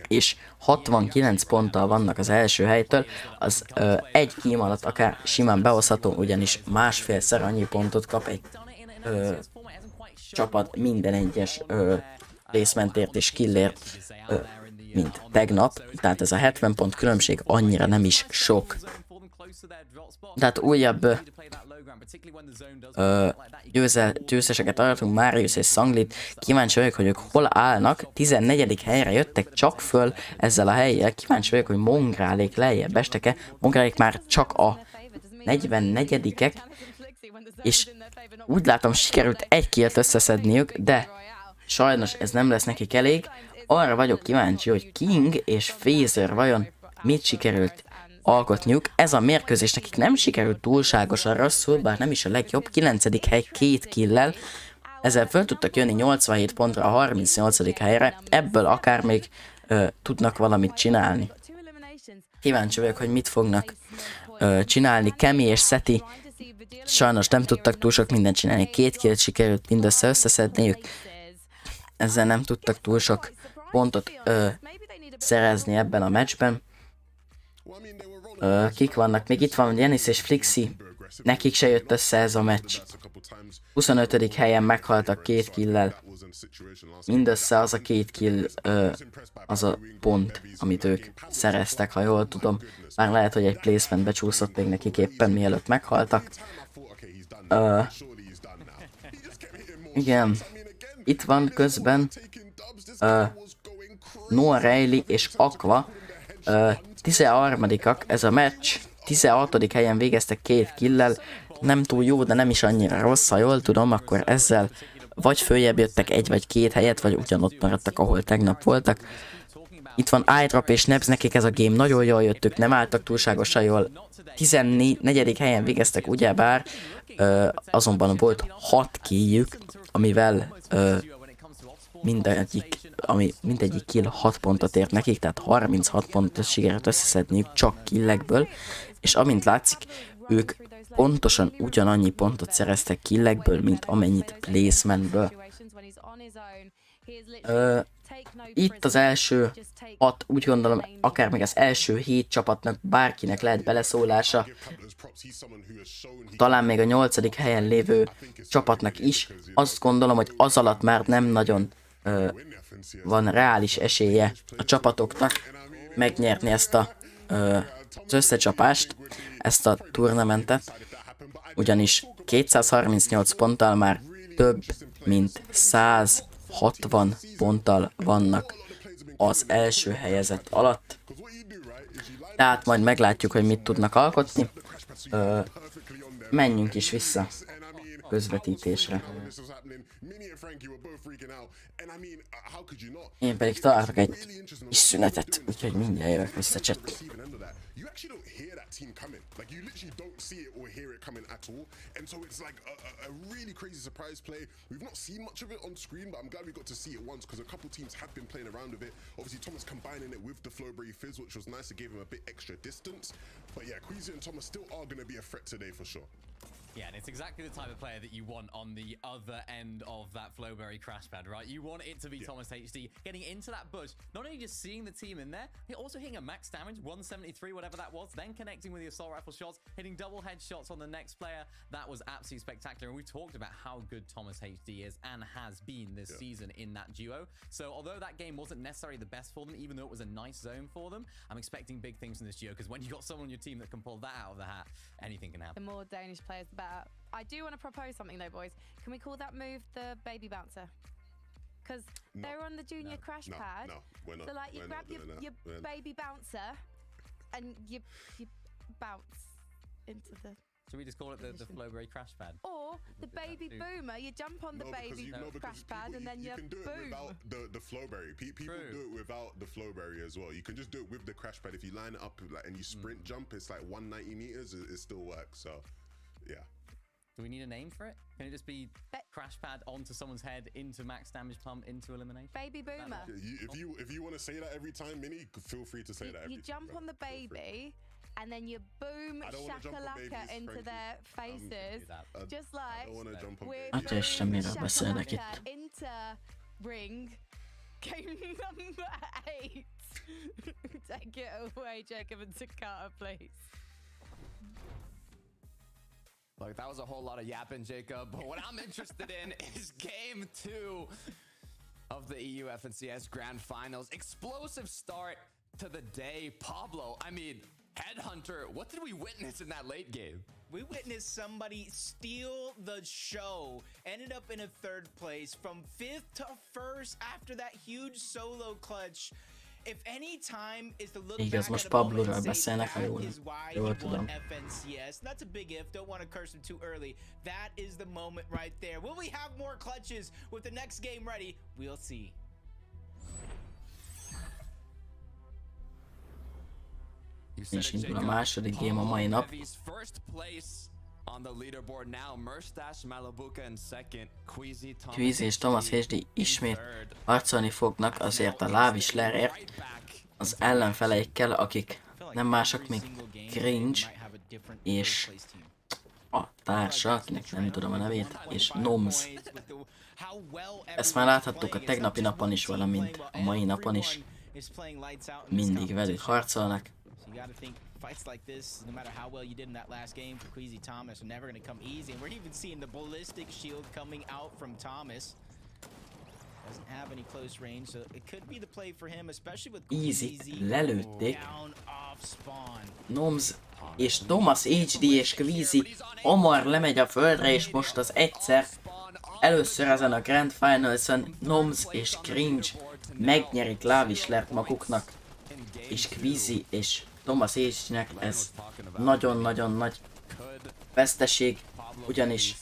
és 69 ponttal vannak az első helytől, az egy game alatt akár simán behozható, ugyanis másfélszer annyi pontot kap egy csapat minden egyes placementért és killért, mint tegnap, tehát ez a 70 pont különbség annyira nem is sok. Tehát újabb győzteseket aratunk, Marius és Sanglit. Kíváncsi vagyok, hogy ők hol állnak. 14. helyre jöttek csak föl ezzel a helyjel. Kíváncsi vagyok, hogy Mongrálék lejjebb estek-e. Mongrálék már csak a 44-ek, és úgy látom sikerült egy killt összeszedniük, de sajnos ez nem lesz nekik elég. Arra vagyok kíváncsi, hogy King és Phaser vajon mit sikerült alkotniuk. Ez a mérkőzés nekik nem sikerült túlságosan rosszul, bár nem is a legjobb. 9. hely 2 killel. Ezzel föl tudtak jönni 87 pontra a 38. helyre. Ebből akár még tudnak valamit csinálni. Kíváncsi vagyok, hogy mit fognak csinálni. Kemi és Seti sajnos nem tudtak túl sok mindent csinálni. 2 killt sikerült mindössze összeszedniük. Ezzel nem tudtak túl sok pontot szerezni ebben a meccsben. Kik vannak? Még itt van Janis és Flixi. Nekik se jött össze ez a meccs. 25. helyen meghaltak 2 killel. Mindössze az a 2 kill, az a pont, amit ők szereztek, ha jól tudom. Már lehet, hogy egy placement becsúszott még nekik éppen mielőtt meghaltak. Igen. Itt van közben Noah Riley és Aqua. 13-ak ez a meccs. 16. helyen végeztek 2 killel. Nem túl jó, de nem is annyira rossz, ha jól tudom, akkor ezzel vagy följebb jöttek 1 vagy 2 helyet, vagy ugyanott maradtak, ahol tegnap voltak. Itt van iDrop és Nebs, nekik ez a game nagyon jól jöttük, nem álltak túlságosan jól. 14. helyen végeztek ugyebár, azonban volt 6 killjük, amivel mindegyik kill 6 pontot ért nekik, tehát 36 pontot sikerült összeszedniük csak killekből, és amint látszik, ők pontosan ugyanannyi pontot szereztek killekből, mint amennyit placementből. Itt az első 6, úgy gondolom, akár még az első 7 csapatnak bárkinek lehet beleszólása. Talán még a 8. helyen lévő csapatnak is. Azt gondolom, hogy az alatt már nem nagyon van reális esélye a csapatoknak megnyerni ezt az összecsapást, ezt a turnamentet, ugyanis 238 ponttal már több mint 160 ponttal vannak az első helyezett alatt. Tehát majd meglátjuk, hogy mit tudnak alkotni. Menjünk is vissza közvetítésre. Én pedig találtak egy kis szünetet, úgyhogy mindjárt jövök vissza, chat. You actually don't hear that team coming. Like, you literally don't see it or hear it coming at all. And so it's like a really crazy surprise play. We've not seen much of it on screen, but I'm glad we got to see it once because a couple teams have been playing around with it. Obviously, Thomas combining it with the Flowberry Fizz, which was nice. It gave him a bit extra distance. But yeah, Queasy and Thomas still are going to be a threat today for sure. Yeah, and it's exactly the type of player that you want on the other end of that Flowberry crash pad, right? You want it to be Thomas HD getting into that bush, not only just seeing the team in there, also hitting a max damage, 173, whatever that was, then connecting with the assault rifle shots, hitting double headshots on the next player. That was absolutely spectacular. And we talked about how good Thomas HD is and has been this season in that duo. So although that game wasn't necessarily the best for them, even though it was a nice zone for them, I'm expecting big things from this duo because when you got someone on your team that can pull that out of the hat, anything can happen. The more Danish players, the better. I do want to propose something though, boys. Can we call that move the baby bouncer? Because they're on the junior crash pad. No, we're not. So like you grab your baby bouncer and you bounce into the... Should we just call it the Flowberry crash pad? Or the baby boomer, you jump on the baby crash pad and then you can do it without the Flowberry. People do it without the Flowberry as well. You can just do it with the crash pad. If you line it up and you sprint jump, it's like 190 meters. It still works. So yeah. Do we need a name for it? Can it just be crash pad onto someone's head, into max damage pump, into elimination? Baby boomer. If you want to say that every time, Minnie, feel free to say that every time. You jump on the baby and then you boom shakalaka into their faces. Just like Atya Isten, miről beszélnek itt? into ring game number 8. Take it away, Jacob and Takata, please. Look, that was a whole lot of yapping, Jacob. But what I'm interested in is game 2 of the EU FNCS Grand Finals. Explosive start to the day. Pablo, I mean, Headhunter, what did we witness in that late game? We witnessed somebody steal the show. Ended up in a 3rd place from 5th to 1st after that huge solo clutch. If any time is to look Igaz, back most at a moment Pablo-ról and say beszélnek, ha that jól, is why he jól won tudom. FNCS. That's a big if. Don't want to curse him too early. That is the moment right there. Will we have more clutches with the next game ready? We'll see. És indul a második game a mai nap. First place on the leaderboard now. Mustache, Malabuka in second. Queasy és Thomas HD ismét harcolni fognak azért a Lávislerért az ellenfeleikkel, akik nem mások, mint Cringe és a társa, akinek nem tudom a nevét, és Noms. Ezt már láthattuk a tegnapi napon is, valamint a mai napon is. Mindig velük harcolnak. You got to think fights like this, no matter how well you did in that last game for Queasy Thomas, are never going to come easy. And we're even seeing the ballistic shield coming out from Thomas. Doesn't have any close range, so it could be the play for him, especially with Easy-t Queasy lelőtték. down off spawn. Noms és Thomas HD és Queasy hamar lemegy a földre, és most az egyszer először ezen a Grand Finals-on Noms és Cringe megnyerik Lávislert maguknak, és Queasy és Thomas HD-nek ez nagyon-nagyon nagy veszteség, ugyanis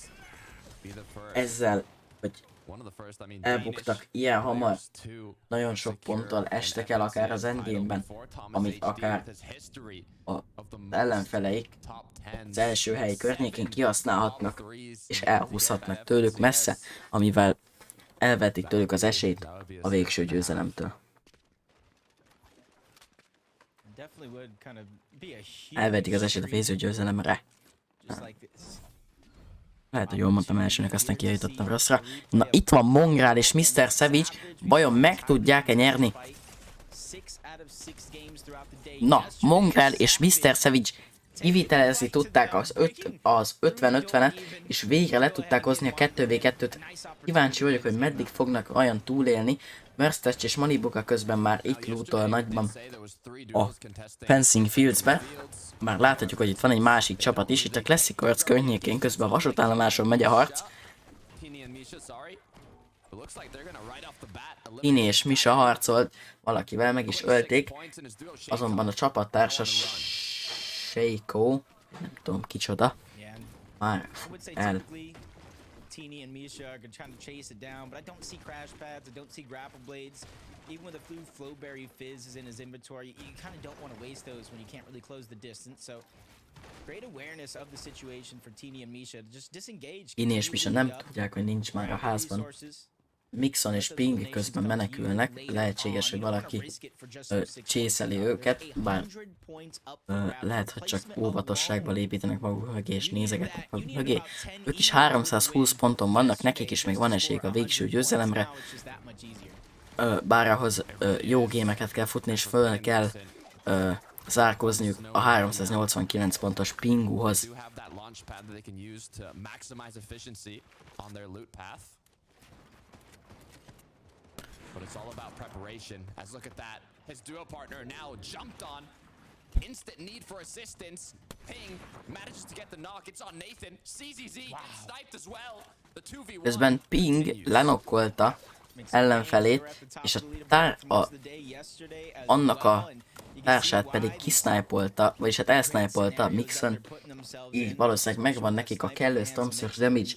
ezzel, hogy elbuktak ilyen hamar, nagyon sok ponttal estek el akár az endgame-ben, amit akár az ellenfeleik az első helyi környékén kihasználhatnak, és elhúzhatnak tőlük messze, amivel elvetik tőlük az esélyt a végső győzelemtől. Elvetik az esélyt a végső győzelemre. Lehet, hogy jól mondtam elsőnek, aztán kijutottam rosszra. Na, itt van Mongrál és Mr. Savage. Vajon meg tudják-e nyerni? Na, Mongrál és Mr. Savage kivitelezni tudták az 50-50-et, és végre le tudták hozni a 2v2-t. Kíváncsi vagyok, hogy meddig fognak olyan túlélni. Mustache és Manibuka közben már itt lootol nagyban a Fencing Fields-ben. Már láthatjuk, hogy itt van egy másik csapat is, itt a Classic Arts környékén, közben a vasútállomáson megy a harc. Tini és Misha harcolt, valakivel meg is ölték, azonban a csapattársa Seiko, nem tudom kicsoda, már el. Tini and Misha are trying to chase it down, but I don't see crash pads, I don't see grapple blades. Even with a Flowberry Fizz is in his inventory, you kind of don't want to waste those when you can't really close the distance. So great awareness of the situation for Tini and Misha to just disengage. Tini és Misha nem tudják, hogy nincs már a házban. Mixon és Ping közben menekülnek, lehetséges, hogy valaki csészeli őket, bár lehet, hogy csak óvatosságban építenek maguk mögé és nézegetnek maguk mögé. Ők is 320 ponton vannak, nekik is még van esélyük a végső győzelemre, bár ahhoz jó gémeket kell futni és föl kell zárkózniuk a 389 pontos Pinguhoz. But it's all about preparation. As look at that, his duo partner now jumped on. Instant need for assistance. Ping manages to get the knock. It's on Nathan. CZZ gets sniped as well. The 2v1. Közben Ping lenokkolta ellenfelét, és annak a társát pedig kisnipolta, vagyis hát elsznipolta Mixon. Így valószínűleg megvan nekik a kellő Storm Surge damage.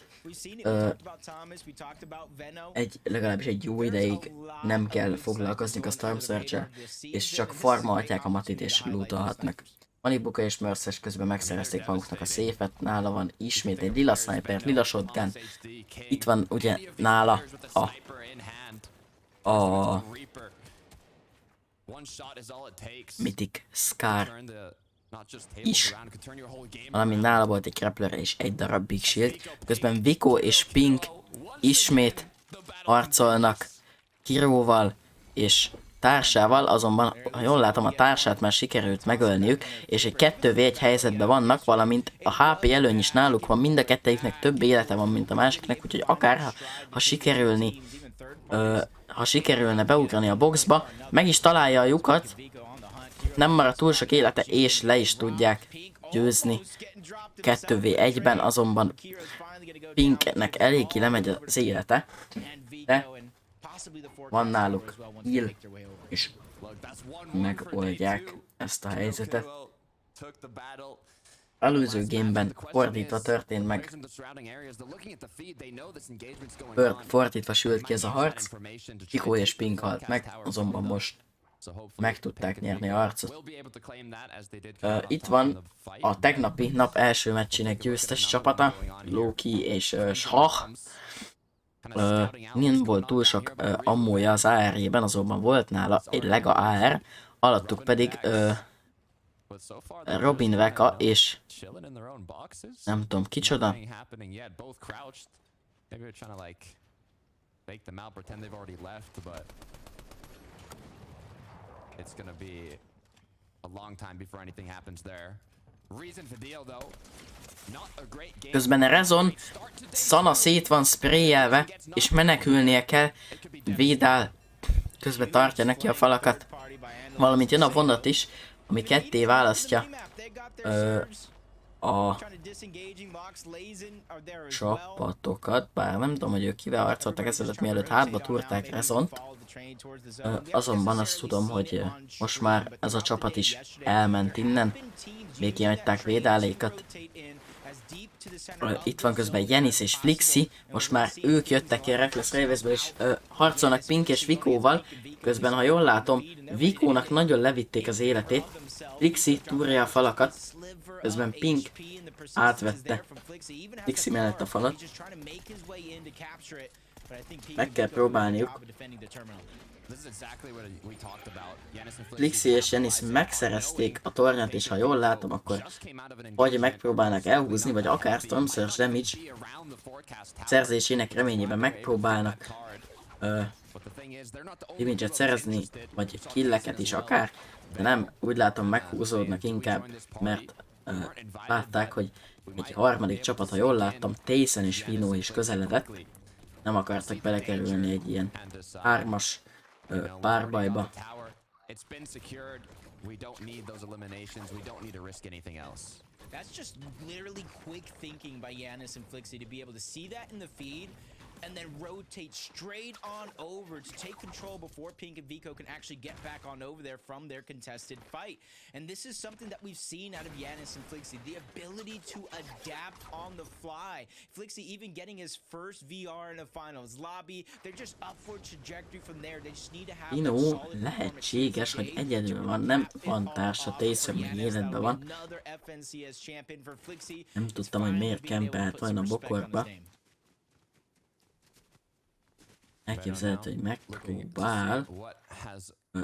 Legalábbis egy jó ideig nem kell foglalkozni a Storm Surge-el, és csak farmolhatják a matit és lootolhatnak. Manibuka és Merces közben megszerezték maguknak a széfet, nála van ismét egy lila sniper, lila shotgun. Itt van ugye nála a Mythic Scar is, valamint nála volt egy Grappler és egy darab Big Shield. Közben Vico és Pink ismét harcolnak Kiróval, és társával, azonban, ha jól látom, a társát már sikerült megölniük, és egy 2v1 helyzetben vannak, valamint a HP előny is náluk van, mind a kettejüknek több élete van, mint a másiknek, úgyhogy akár ha sikerülne beugrani a boxba, meg is találja a lyukat, nem marad túl sok élete, és le is tudják győzni 2v1-ben, azonban Pinknek eléggé lemegy az élete, de van náluk heal, és megoldják ezt a helyzetet. Előző gameben fordítva történt meg, fordítva sült ki ez a harc, Chico és Pink halt meg, azonban most meg tudták nyerni a harcot. Itt van a tegnapi nap első meccsének győztes csapata, Loki és Schach. Nem volt túl sok ammója az AR-jében, azonban volt nála egy Lega AR, alattuk pedig Robin Veka és nem tudom kicsoda. It's gonna be a long time before anything happens there. Reason for deal though. Not a great game. Közben a Rezon Sana szét van sprayelve, és menekülnie kell. Védál. Közben tartja neki a falakat. Valamint jön a vonat is, ami ketté választja a csapatokat, bár nem tudom, hogy ők kivel harcoltak ezelőtt, mielőtt hátba túrták Rezont. Azonban azt tudom, hogy most már ez a csapat is elment innen. Végén hagyták védálékat. Itt van közben Jenis és Flixi. Most már ők jöttek ki a Reckless Ravensből, és harcolnak Pink és Vikóval. Közben, ha jól látom, Vikónak nagyon levitték az életét. Flixi túrja a falakat. Közben Pink átvette Flixi mellett a falat. Meg kell próbálniuk. Flixi és Jenis megszerezték a tornyát, és ha jól látom, akkor vagy megpróbálnak elhúzni, vagy akár Storm Surge damage szerzésének reményében megpróbálnak damage-et szerezni, vagy killeket is akár, de nem, úgy látom meghúzódnak inkább, mert látták, hogy egy harmadik csapat, ha jól láttam, Taysen és Vino is közeledett, nem akartak belekerülni egy ilyen hármas párbajba. That's just literally quick thinking by Giannis and Flixi to be able to see that in the feed and then rotate straight on over to take control before Pink and Vico can actually get back on over there from their contested fight. And this is something that we've seen out of Giannis and Flixi, the ability to adapt on the fly. Flixi even getting his first VR in a finals lobby. They're just upward trajectory from there. They just need to have Vino lehetséges, hogy egyedül van, nem van társa, Taysen még életben van. Nem tudtam, hogy miért kempelt volna a bokorba. Elképzelhető, hogy megpróbál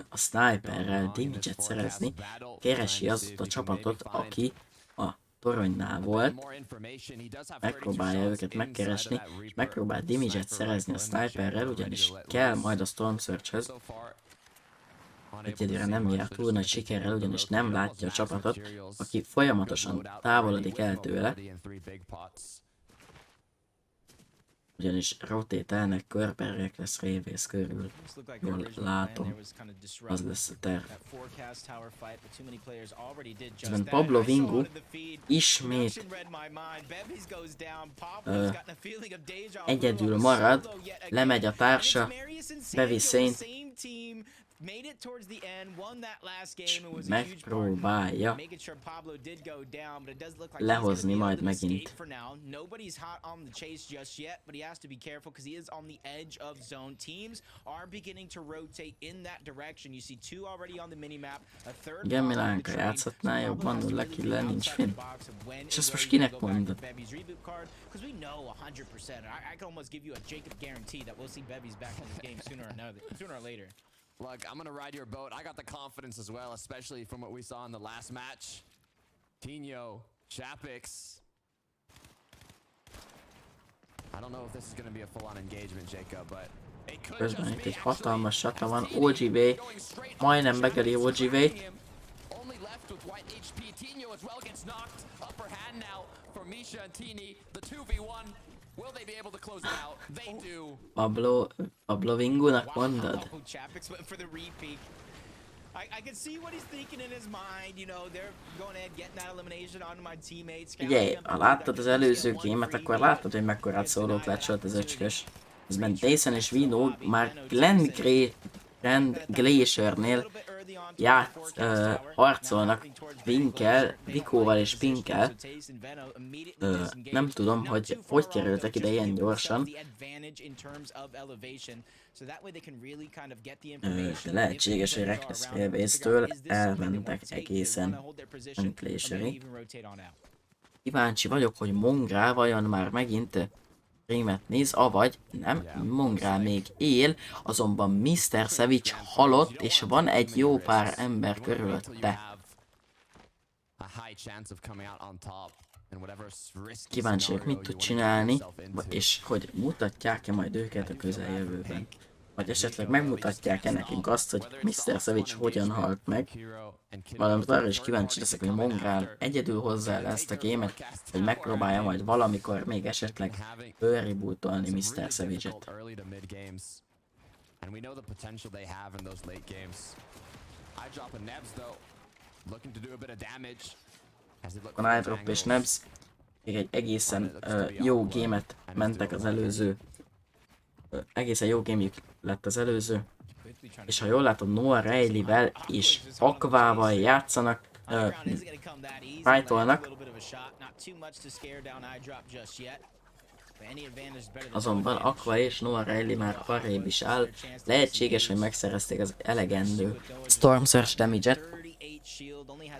a sniperrel damage-et szerezni, keresi azt a csapatot, aki a toronynál volt, megpróbálja őket megkeresni, és megpróbál damage-et szerezni a sniperrel, ugyanis kell majd a Storm Surge-höz. Egyedülre nem jár túl nagy sikerrel, ugyanis nem látja a csapatot, aki folyamatosan távolodik el tőle. Ugyanis rotételnek körbe Reckless Ravens körül. Jól látom. Az lesz a terv. Közben Pablo Vingu ismét egyedül marad, lemegy a társa, bevisz Saint, és megpróbálja lehozni majd megint. Igen, Milánka játszhatná jobban, nulla killer nincs finn. És ezt most kinek mondod? Look, I'm gonna ride your boat. I got the confidence as well, especially from what we saw in the last match. Tino, Chapix. I don't know if this is gonna be a full-on engagement, Jacob, but Közben itt egy hatalmas sata van. OGV majdnem megöli OGV-t. Only left with white HP. Tino as well gets knocked. Upper hand now for Misha and Tini. The 2v1. Will they be able to close it out? They do. Pablo Vingunak mondod? Oh, Chapek's went for the repeat. I can see what he's thinking in his mind. You know, they're going ahead, getting that elimination onto my teammates. Ugye, ha láttad az előző gémet, akkor láttad, hogy mekkorát szóló klecsolt az öcskös. Közben Jason és Vino már Grand Glaciernél harcolnak Pinkkel, Vikóval és Pinkkel. Nem tudom, hogy kerültek ide ilyen gyorsan. Lehetséges, hogy Reckless Railways-től elmentek egészen Glacieri. Kíváncsi vagyok, hogy Mongrál vajon már megint streamet néz, avagy nem, Mongrál még él, azonban Mr. Savage halott, és van egy jó pár ember körülötte. Kíváncsi vagyok, mit tud csinálni, és hogy mutatják-e majd őket a közeljövőben. Vagy esetleg megmutatják-e nekünk azt, hogy Mr. Savage hogyan halt meg. Valamint arra is kíváncsi leszek, hogy Mongrál egyedül hozzá el ezt a gémet, hogy megpróbálja majd valamikor még esetleg rebootolni Mr. Savage-et. A Nightdrop és Nebs még egy egészen jó gémet mentek az előző. Egészen jó gémjük lett az előző. És ha jól látom, Noah Riley-vel és Aquával játszanak, fightolnak. Azonban Aqua és Noah Riley már arrébb is áll. Lehetséges, hogy megszerezték az elegendő Storm Surge damage-et,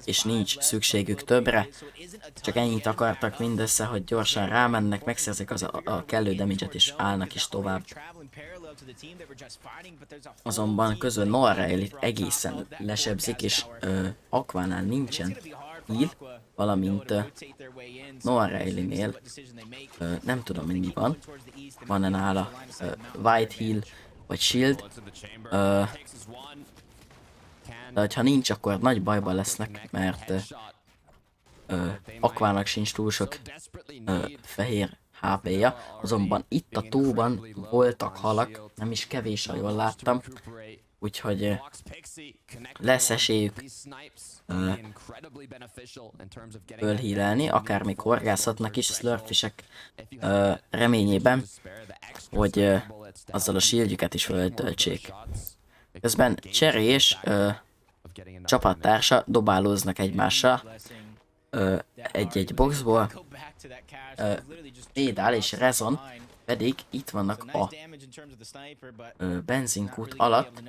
és nincs szükségük többre. Csak ennyit akartak mindössze, hogy gyorsan rámennek, megszerzik a kellő damage-et, és állnak is tovább. Azonban közben Noah Riley egészen lesebzik, és Aquánál nincsen heal, valamint Noah Riley-nél nem tudom, hogy mi van. Van-e nála White Heal vagy Shield. De ha nincs, akkor nagy bajban lesznek, mert Aquának sincs túl sok fehér HP-ja, azonban itt a tóban voltak halak, nem is kevés, ha jól láttam, úgyhogy lesz esélyük fölhílelni, akár még horgászhatnak is Slurfisek reményében, hogy azzal a shieldjüket is föltöltsék. Közben Cherry és csapattársa dobálóznak egymással egy-egy boxból. Védál és Rezon pedig itt vannak a benzinkút alatt,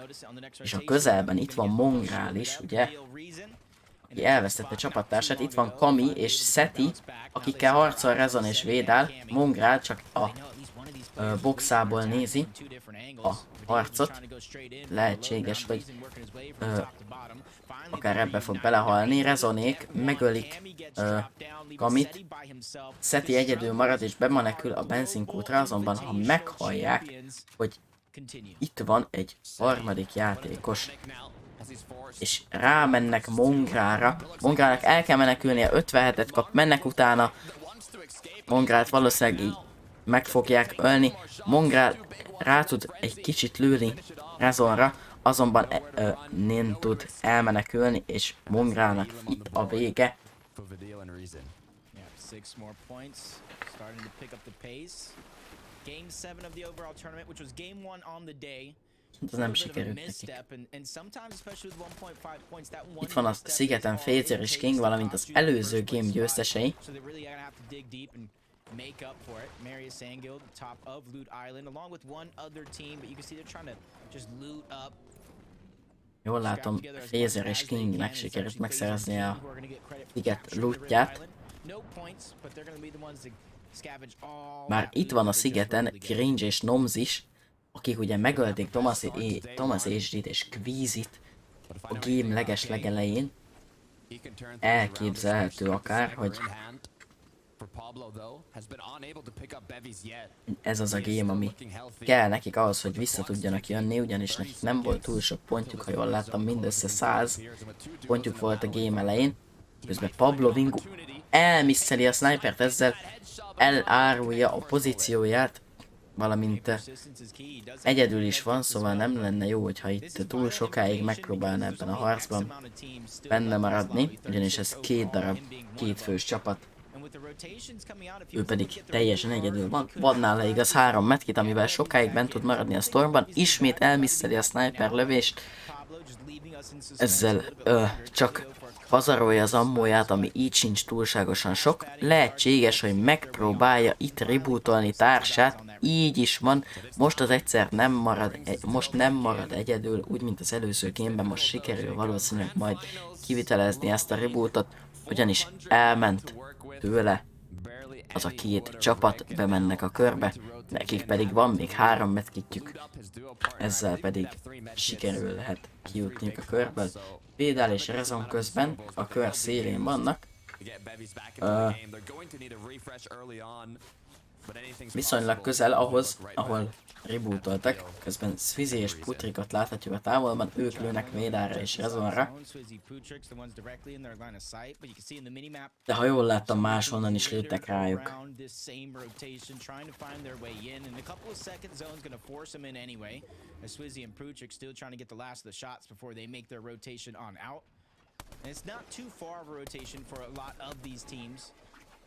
és a közelben itt van Mongrál is, ugye, aki elvesztette csapattársát. Itt van Kami és Seti, akikkel harcol Rezon és Védál. Mongrál csak a boxából nézi a harcot. Lehetséges, hogy akár ebbe fog belehalni. Rezonék megölik Kamit. Seti egyedül marad és bemenekül a benzinkútra, azonban ha meghallják, hogy itt van egy harmadik játékos, és rámennek Mongrálra. Mongrálnak el kell menekülnie, 57-et kap, mennek utána. Mongrált valószínűleg így meg fogják ölni. Mongrál rá tud egy kicsit lőni Rezonra, azonban nem tud elmenekülni, és Mongrálnak itt a vége. Ez nem sikerült nekik. Itt van a szigeten Phaser és King, valamint az előző game győztesei. Make up for it. Marius Sangild, top of Loot Island, along with one other team, but you can see they're trying to just loot up. Jól látom, Phaser és Kingnek sikerült megszerezni a sziget lootját. Már itt van a szigeten Cringe és Noms is, akik ugye megölték Thomas HD-t és Quizit a game legelején. Elképzelhető akár, hogy for Pablo though has been unable to pick up bevies yet. Ez az a game, ami kell nekik ahhoz, hogy vissza tudjanak jönni, ugyanis nekik nem volt túl sok pontjuk, ha jól láttam, mindössze 100 pontjuk volt a game elején. Közben Pablo Vingu elmisszeli a snipert, ezzel elárulja a pozícióját, valamint egyedül is van, szóval nem lenne jó, hogyha itt túl sokáig megpróbálna ebben a harcban benne maradni, ugyanis ez 2 darab, 2 fős csapat. Ő pedig teljesen egyedül van. Van nála igaz 3 medkit, amivel sokáig bent tud maradni a Stormban. Ismét elmisszeli a sniper lövést. Ezzel csak pazarolja az ammóját, ami így sincs túlságosan sok. Lehetséges, hogy megpróbálja itt rebootolni társát. Így is van. Most az egyszer nem marad, most nem marad egyedül, úgy mint az előző gameben. Most sikerül valószínűleg majd kivitelezni ezt a rebootot, ugyanis elment tőle az a 2 csapat, bemennek a körbe, nekik pedig van még 3 medkitjük, ezzel pedig sikerülhet kijutniuk a körből. Védel és Rezon közben a kör szélén vannak, viszonylag közel ahhoz, ahol rebootoltak, közben Swizzy és Putrikot láthatjuk a távolban, ők lőnek Védára és Rezonra. De ha jól láttam, máshonnan is lőttek rájuk.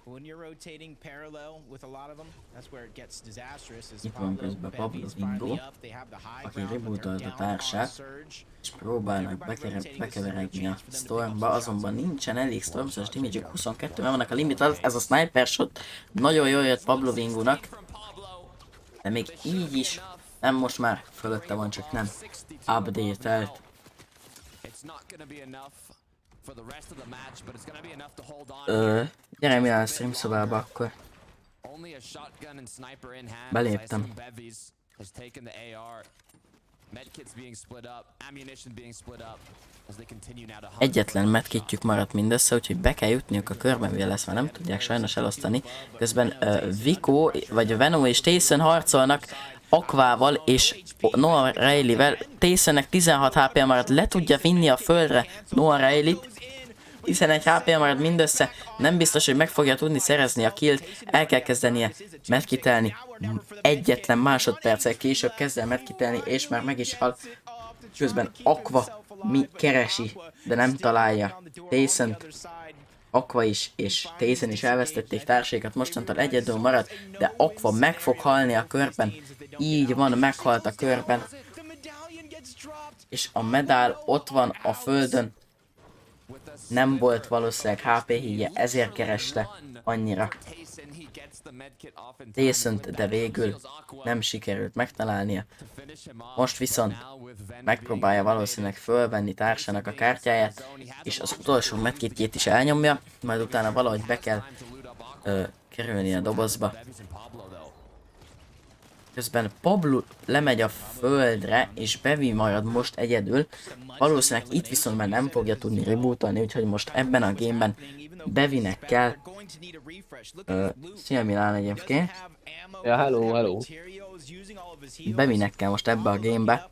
When you're rotating parallel with a lot of them, that's where it gets disastrous. Itt van közben Pablo Vingo, aki rebootolta a társát, és próbálnak bekeveredni a Stormba, azonban nincsen elég Stormos damage-ük, 22 vannak a limit alatt, ez a sniper shot nagyon jól jött Pablo Vingunak, de még így is, nem most már fölötte van, csak nem update-elt. Gyere mi a stream szobába akkor. Beléptem. Egyetlen medkitjük maradt mindössze, úgyhogy be kell jutniuk a körben, mivel ezt már nem tudják sajnos elosztani. Közben Vico, vagy Venom és Tayson harcolnak Aquával és Noah Riley-vel. Taysonnek 16 HP maradt, le tudja vinni a földre Noah Riley-t. 11 HP marad mindössze, nem biztos, hogy meg fogja tudni szerezni a killt, el kell kezdenie medkitelni. Egyetlen másodperccel később kezd el medkitelni, és már meg is hal. Közben Aqua keresi, de nem találja Tayson-t. Aqua is és Tayson is elvesztették társaikat, mostantól egyedül marad, de Aqua meg fog halni a körben. Így van, meghalt a körben. És a medál ott van a földön. Nem volt valószínűleg HP híje, ezért kereste annyira Tayson-t, de végül nem sikerült megtalálnia. Most viszont megpróbálja valószínűleg fölvenni társának a kártyáját, és az utolsó medkitjét is elnyomja, majd utána valahogy be kell kerülni a dobozba. Közben Pablo lemegy a földre, és Bevi marad most egyedül. Valószínűleg itt viszont már nem fogja tudni rebootolni, úgyhogy most ebben a gameben Bevinek kell... Szia Milán egyébként. Ja, hello. Bevinek kell most ebbe a gamebe